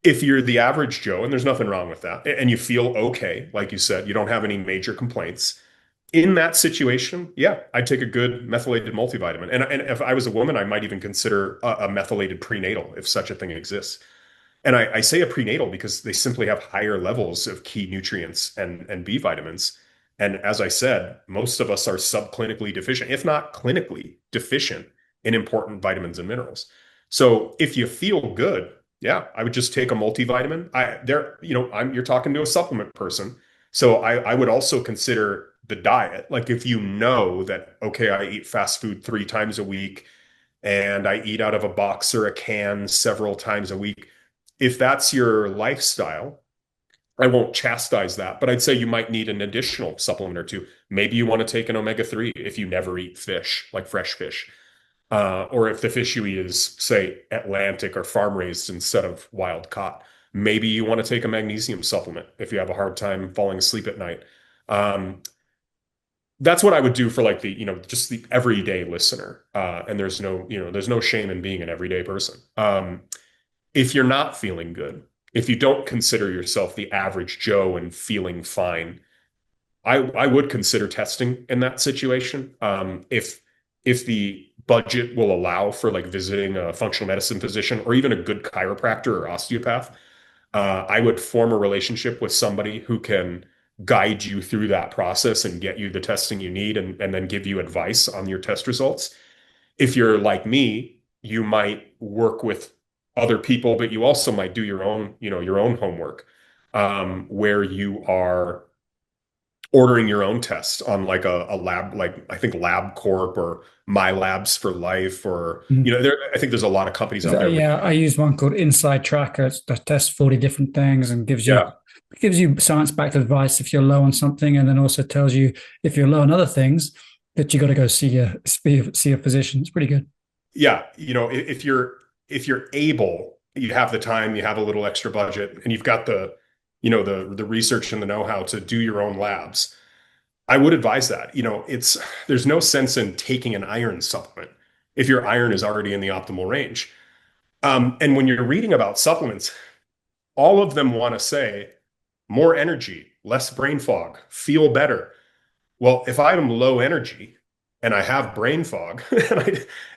if you're the average Joe, and there's nothing wrong with that, and you feel okay, like you said, you don't have any major complaints, in that situation, yeah, I'd take a good methylated multivitamin. And if I was a woman, I might even consider a methylated prenatal if such a thing exists. And I say a prenatal because they simply have higher levels of key nutrients and B vitamins. And as I said, most of us are subclinically deficient, if not clinically deficient in important vitamins and minerals. So if you feel good, yeah, I would just take a multivitamin. You're talking to a supplement person. So I would also consider the diet. Like if you know that, okay, I eat fast food 3 times a week and I eat out of a box or a can several times a week. If that's your lifestyle, I won't chastise that, but I'd say you might need an additional supplement or two. Maybe you want to take an omega-3 if you never eat fish, like fresh fish. Or if the fish you eat is, say, Atlantic or farm raised instead of wild caught. Maybe you want to take a magnesium supplement if you have a hard time falling asleep at night. Um, that's what I would do for like just the everyday listener. And there's no shame in being an everyday person. If you're not feeling good, if you don't consider yourself the average Joe and feeling fine, I would consider testing in that situation. If the budget will allow for like visiting a functional medicine physician or even a good chiropractor or osteopath, I would form a relationship with somebody who can guide you through that process and get you the testing you need and then give you advice on your test results. If you're like me, you might work with other people, but you also might do your own homework, where you are ordering your own tests on like a lab, like I think LabCorp or My Labs for Life, or Mm. I think there's a lot of companies out there. Yeah, I use one called Inside Tracker that tests 40 different things and Yeah, gives you science-backed advice if you're low on something, and then also tells you if you're low on other things that you got to go see a physician. It's pretty good. yeah. If you're able, you have the time, you have a little extra budget, and you've got the research and the know-how to do your own labs. I would advise that. There's no sense in taking an iron supplement if your iron is already in the optimal range. And when you're reading about supplements, all of them want to say more energy, less brain fog, feel better. Well, if I'm low energy and I have brain fog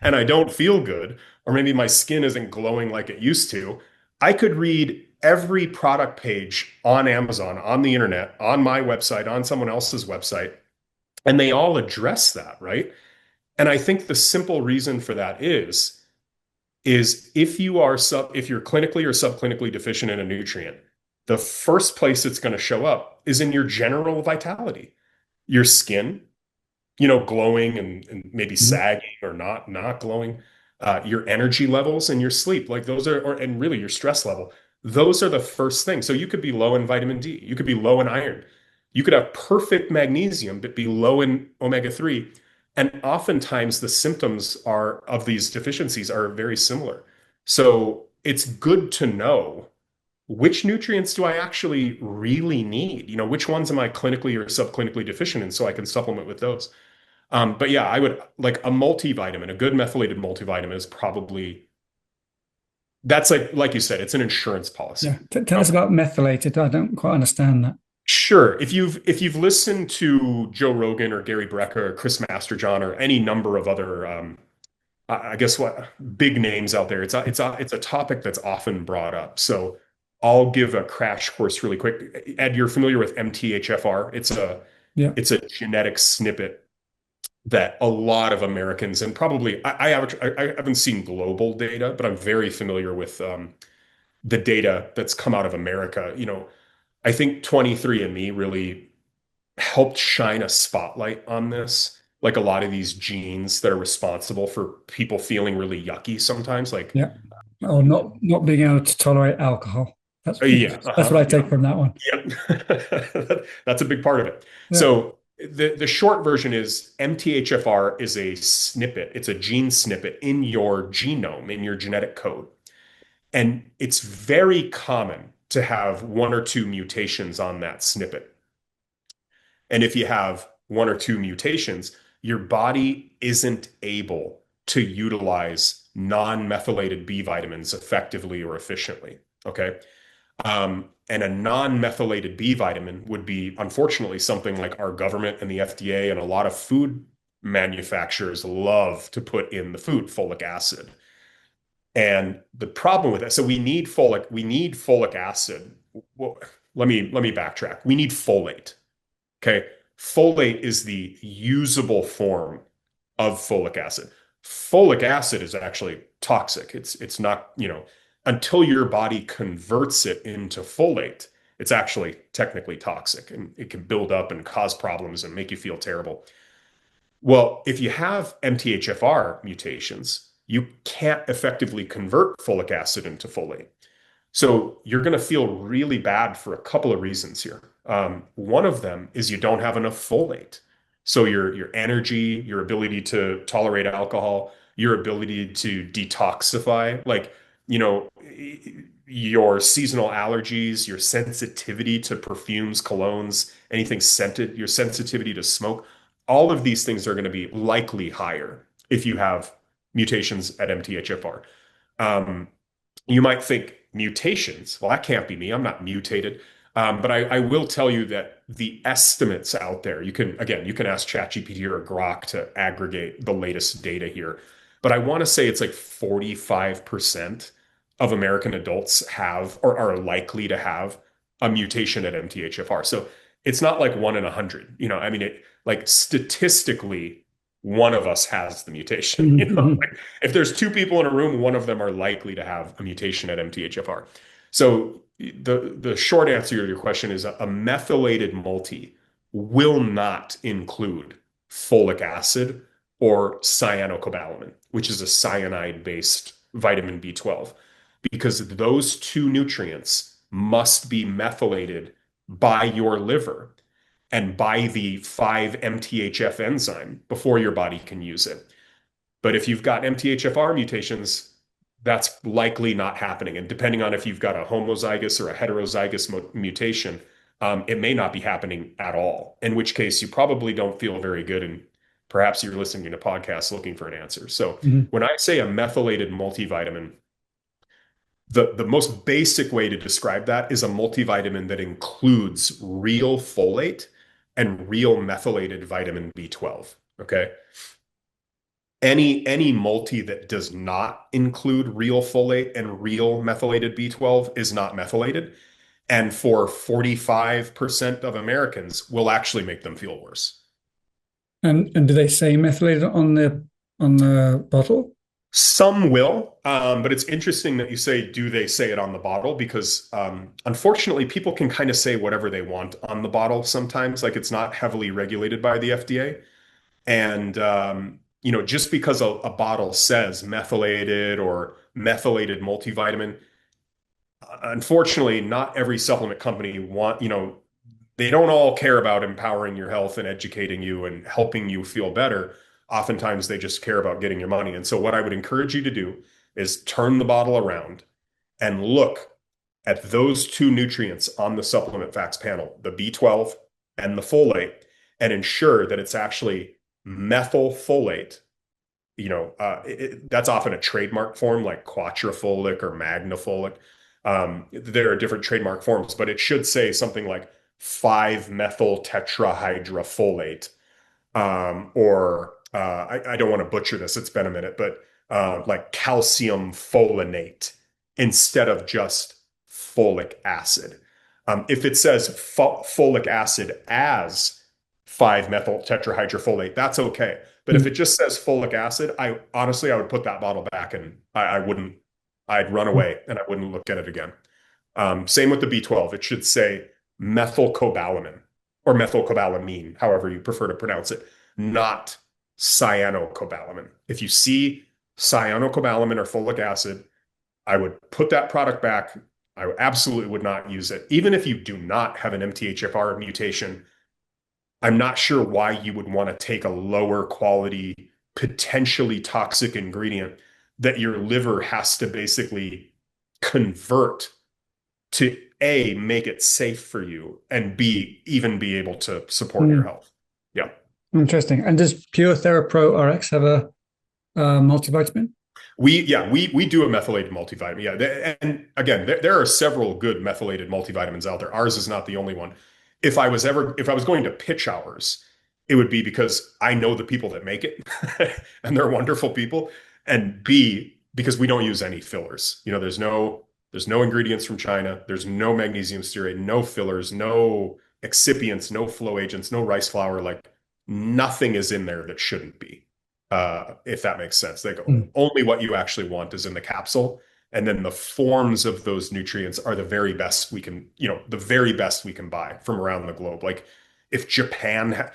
and I don't feel good, or maybe my skin isn't glowing like it used to, I could read every product page on Amazon, on the internet, on my website, on someone else's website, and they all address that, right? And I think the simple reason for that is if you're clinically or subclinically deficient in a nutrient, the first place it's going to show up is in your general vitality, your skin, glowing and maybe Mhm. sagging or not glowing, your energy levels and your sleep, like those are, and really your stress level. Those are the first things. So you could be low in vitamin D, you could be low in iron, you could have perfect magnesium but be low in omega-3. And oftentimes the symptoms are of these deficiencies are very similar. So it's good to know which nutrients do I actually really need? Which ones am I clinically or subclinically deficient in so I can supplement with those. But yeah, I would like a multivitamin, a good methylated multivitamin is probably that's like you said, it's an insurance policy. Yeah, tell us about methylated. I don't quite understand that. Sure. If you've listened to Joe Rogan or Gary Brecka or Chris Masterjohn or any number of other I guess what big names out there, it's a topic that's often brought up. So I'll give a crash course really quick. Ed, you're familiar with MTHFR? Yeah, It's a genetic snippet that a lot of Americans and probably I haven't seen global data, but I'm very familiar with the data that's come out of America. I think 23andMe really helped shine a spotlight on this like a lot of these genes that are responsible for people feeling really yucky sometimes. Like, Yeah. Or not being able to tolerate alcohol. yeah, That's what I yeah, take from that one. yeah. That's a big part of it. Yeah. So the short version is MTHFR is a snippet. It's a gene snippet in your genome, in your genetic code. And it's very common to have one or two mutations on that snippet. And if you have one or two mutations, your body isn't able to utilize non-methylated B vitamins effectively or efficiently. Okay. And a non-methylated B vitamin would be, unfortunately, something like our government and the FDA and a lot of food manufacturers love to put in the food, folic acid. And the problem with that, so we need folic acid. Well, let me backtrack. We need folate. Okay. Folate is the usable form of folic acid. Folic acid is actually toxic. It's not, until your body converts it into folate, it's actually technically toxic and it can build up and cause problems and make you feel terrible. Well, if you have MTHFR mutations, you can't effectively convert folic acid into folate. So you're going to feel really bad for a couple of reasons here. One of them is you don't have enough folate. So your energy, your ability to tolerate alcohol, your ability to detoxify, like, your seasonal allergies, your sensitivity to perfumes, colognes, anything scented, your sensitivity to smoke, all of these things are going to be likely higher if you have mutations at MTHFR. Um, you might think mutations. Well, that can't be me. I'm not mutated. But I will tell you that the estimates out there, you can ask ChatGPT or Grok to aggregate the latest data here. But I want to say it's like 45% of American adults have or are likely to have a mutation at MTHFR. So it's not like 1 in 100. I mean, like statistically, one of us has the mutation. Like if there's two people in a room, one of them are likely to have a mutation at MTHFR. So the short answer to your question is a methylated multi will not include folic acid or cyanocobalamin, which is a cyanide-based vitamin B12, because those two nutrients must be methylated by your liver and by the 5-MTHF enzyme before your body can use it. But if you've got MTHFR mutations, that's likely not happening. And depending on if you've got a homozygous or a heterozygous mutation, it may not be happening at all, in which case you probably don't feel very good. And perhaps you're listening to podcasts looking for an answer. So Mhm. when I say a methylated multivitamin, the most basic way to describe that is a multivitamin that includes real folate and real methylated vitamin B12. Okay. Any multi that does not include real folate and real methylated B12 is not methylated. And for 45% of Americans will actually make them feel worse. And do they say methylated on the bottle? Some will, but it's interesting that you say, do they say it on the bottle? Because unfortunately, people can kind of say whatever they want on the bottle sometimes. Like it's not heavily regulated by the FDA. And, just because a bottle says methylated or methylated multivitamin, unfortunately, not every supplement company they don't all care about empowering your health and educating you and helping you feel better. Oftentimes, they just care about getting your money. And so, what I would encourage you to do is turn the bottle around and look at those two nutrients on the supplement facts panel, the B12 and the folate, and ensure that it's actually methylfolate. That's often a trademark form like quadrafolic or magnafolic. There are different trademark forms, but it should say something like 5-methyl tetrahydrofolate, or I don't want to butcher this. It's been a minute, but like calcium folinate instead of just folic acid. If it says folic acid as 5-methyl tetrahydrofolate, that's okay. But if it just says folic acid, I would put that bottle back and I wouldn't, I'd run away and I wouldn't look at it again. Same with the B12. It should say methylcobalamin or methylcobalamin, however you prefer to pronounce it, not cyanocobalamin. If you see cyanocobalamin or folic acid, I would put that product back. I absolutely would not use it. Even if you do not have an MTHFR mutation, I'm not sure why you would want to take a lower quality, potentially toxic ingredient that your liver has to basically convert to A, make it safe for you, and B, even be able to support your Mm, health. Yeah. interesting. And does Pure TheraPro RX have a multivitamin? We do a methylated multivitamin. Yeah. And again, there are several good methylated multivitamins out there. Ours is not the only one. If I was going to pitch ours, it would be because I know the people that make it and they're wonderful people. And B, because we don't use any fillers. There's no ingredients from China. There's no magnesium stearate, no fillers, no excipients, no flow agents, no rice flour. Like nothing is in there that shouldn't be, if that makes sense. Like Mm, only what you actually want is in the capsule. And then the forms of those nutrients are the very best we can, the very best we can buy from around the globe. Like if Japan,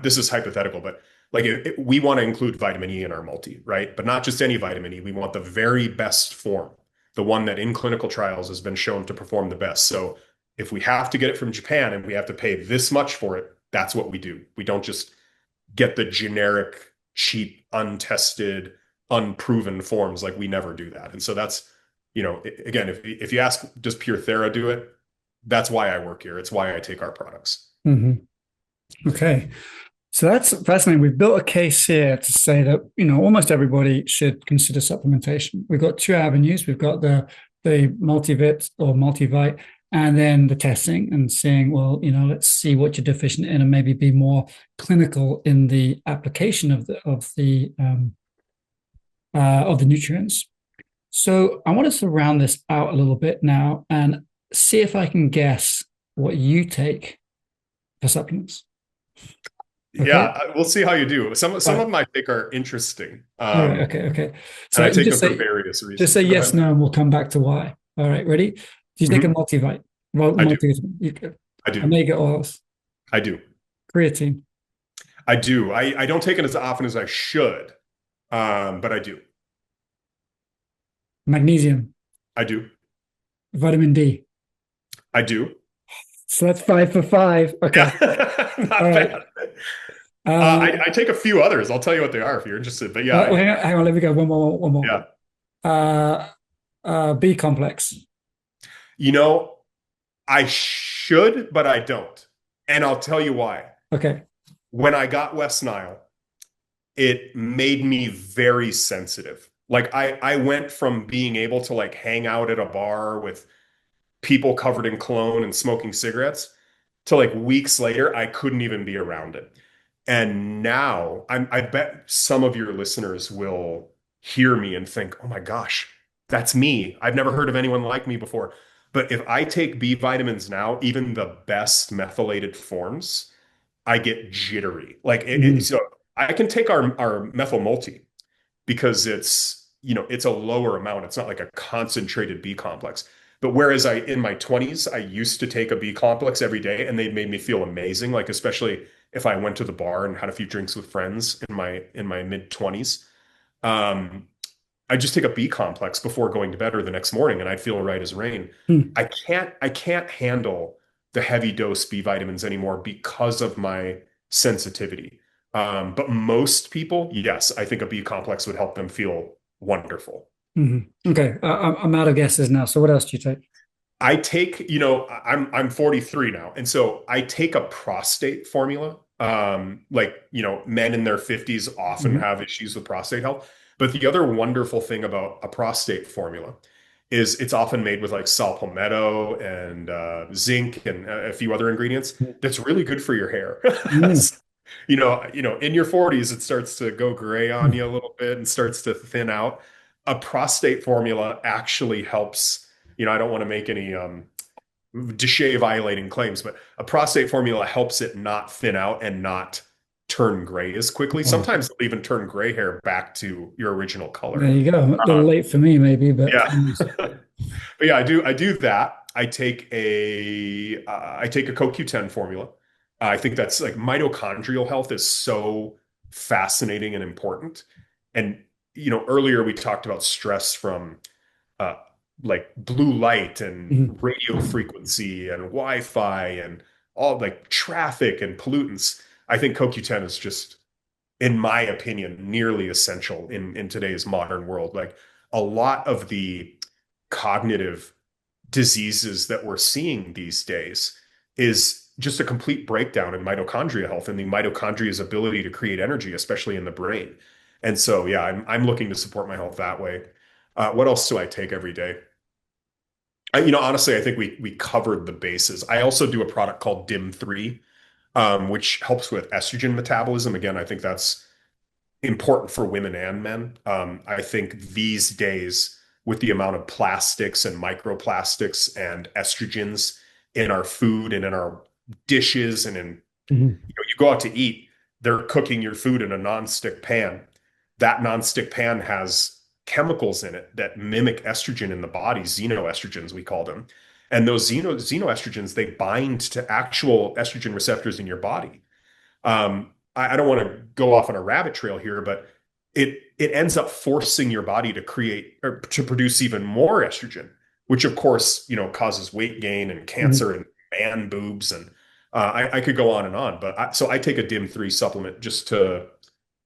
this is hypothetical, but like we want to include vitamin E in our multi, right? But not just any vitamin E. We want the very best form, the one that in clinical trials has been shown to perform the best. So if we have to get it from Japan and we have to pay this much for it, that's what we do. We don't just get the generic, cheap, untested, unproven forms. Like we never do that. And so that's, again, if you ask, does Pure Thera do it? That's why I work here. It's why I take our products. hmm. Okay. So that's fascinating. We've built a case here to say that, almost everybody should consider supplementation. We've got two avenues. We've got the multivit or multivite, and then the testing and saying, well, let's see what you're deficient in and maybe be more clinical in the application of the nutrients. So I want us to round this out a little bit now and see if I can guess what you take for supplements. Okay. Yeah, we'll see how you do. Some Right. of my take are interesting, All right. Okay. Okay. and So I you take just them for say various just reasons. say Go yes, ahead. no, and we'll come back to why. All right. Ready? Do you take a Mhm. multivite? Well, I do. multivitamin, I do. omega oils, I do. creatine, I do. I don't take it as often as I should, but I do. magnesium, I do. vitamin D. I do. So that's 5 for 5. Okay. Yeah, All not right. bad. Uh, I take a few others. I'll tell you what they are if you're interested. But yeah, well, hang on. Let me go. One more. One more. yeah. Uh, B complex. You know, I should, but I don't. And I'll tell you why. Okay. When I got West Nile, it made me very sensitive. Like I went from being able to like hang out at a bar with people covered in cologne and smoking cigarettes to like weeks later, I couldn't even be around it. And now I bet some of your listeners will hear me and think, oh my gosh, that's me. I've never heard of anyone like me before. But if I take B vitamins now, even the best methylated forms, I get jittery. Like Mhm. so I can take our methyl multi because it's a lower amount. It's not like a concentrated B complex. But whereas I in my 20s, I used to take a B complex every day and they made me feel amazing, like especially if I went to the bar and had a few drinks with friends in my mid 20s. Um, I just take a B complex before going to bed or the next morning and I'd feel right as rain. Hmm. I can't handle the heavy dose B vitamins anymore because of my sensitivity. But most people, yes, I think a B complex would help them feel wonderful. Mhm. Okay. I'm out of guesses now. So what else do you take? I take, I'm 43 now, and so I take a prostate formula. Like, men in their 50s often Mhm. have issues with prostate health. But the other wonderful thing about a prostate formula is it's often made with like saw palmetto and zinc and a few other ingredients that's really good for your hair. Mhm. In your 40s, it starts to go gray on you a little bit and starts to thin out. A prostate formula actually helps. I don't want to make any Deshay violating claims, but a prostate formula helps it not thin out and not turn gray as quickly. Wow. Sometimes it'll even turn gray hair back to your original There color. you go. A Uh, little late for me, maybe, but yeah. But yeah, I do that. I take a CoQ10 formula. I think that's like mitochondrial health is so fascinating and important. And, earlier we talked about stress from uh, like blue light and Mhm. radio frequency and Wi-Fi and all like traffic and pollutants. I think CoQ10 is just, in my opinion, nearly essential in today's modern world. Like a lot of the cognitive diseases that we're seeing these days is just a complete breakdown in mitochondria health and the mitochondria's ability to create energy, especially in the brain. And so, yeah, I'm looking to support my health that way. What else do I take every day? Honestly, I think we covered the bases. I also do a product called DIM3, which helps with estrogen metabolism. Again, I think that's important for women and men. I think these days, with the amount of plastics and microplastics and estrogens in our food and in our dishes, and Mhm. you go out to eat, they're cooking your food in a nonstick pan. That nonstick pan has chemicals in it that mimic estrogen in the body, xenoestrogens, we call them. And those xenoestrogens, they bind to actual estrogen receptors in your body. I don't want to go off on a rabbit trail here, but it ends up forcing your body to create or to produce even more estrogen, which of course, causes weight gain and Mhm. cancer and man boobs. And I could go on and on, but so I take a DIM3 supplement just to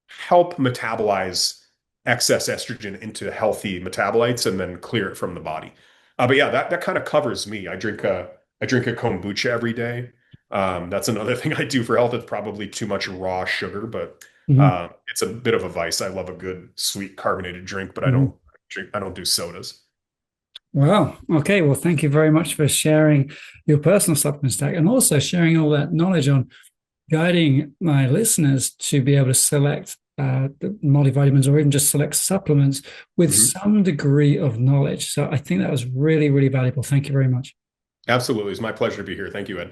help metabolize excess estrogen into healthy metabolites and then clear it from the body. But yeah, that kind of covers me. I drink a kombucha every day. That's another thing I do for health. It's probably too much raw sugar, but Mhm. it's a bit of a vice. I love a good sweet carbonated drink, but I don't Mhm. drink. I don't do sodas. Wow. Okay. Well, thank you very much for sharing your personal supplement stack and also sharing all that knowledge on guiding my listeners to be able to select the multivitamins or even just select supplements with Mhm. some degree of knowledge. So I think that was really, really valuable. Thank you very much. Absolutely, it's my pleasure to be here. Thank you, Ed.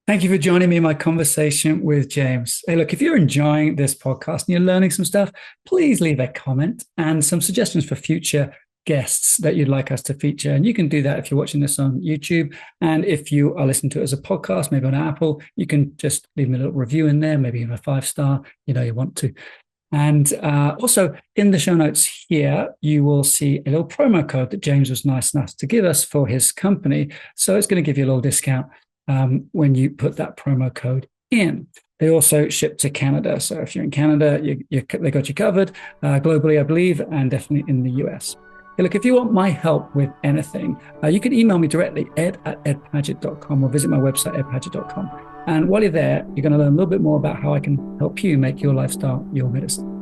Thank you for joining me in my conversation with James. Hey, look, if you're enjoying this podcast and you're learning some stuff, please leave a comment and some suggestions for future guests that you'd like us to feature. And you can do that if you're watching this on YouTube. And if you are listening to it as a podcast, maybe on Apple, you can just leave me a little review in there, maybe even a 5-star, you want to. And also in the show notes here, you will see a little promo code that James was nice enough to give us for his company. So it's going to give you a little discount when you put that promo code in. They also ship to Canada. So if you're in Canada, they got you covered globally, I believe, and definitely in the US. Hey, look, if you want my help with anything, you can email me directly, ed@edpaget.com, or visit my website, edpaget.com. And while you're there, you're going to learn a little bit more about how I can help you make your lifestyle your medicine.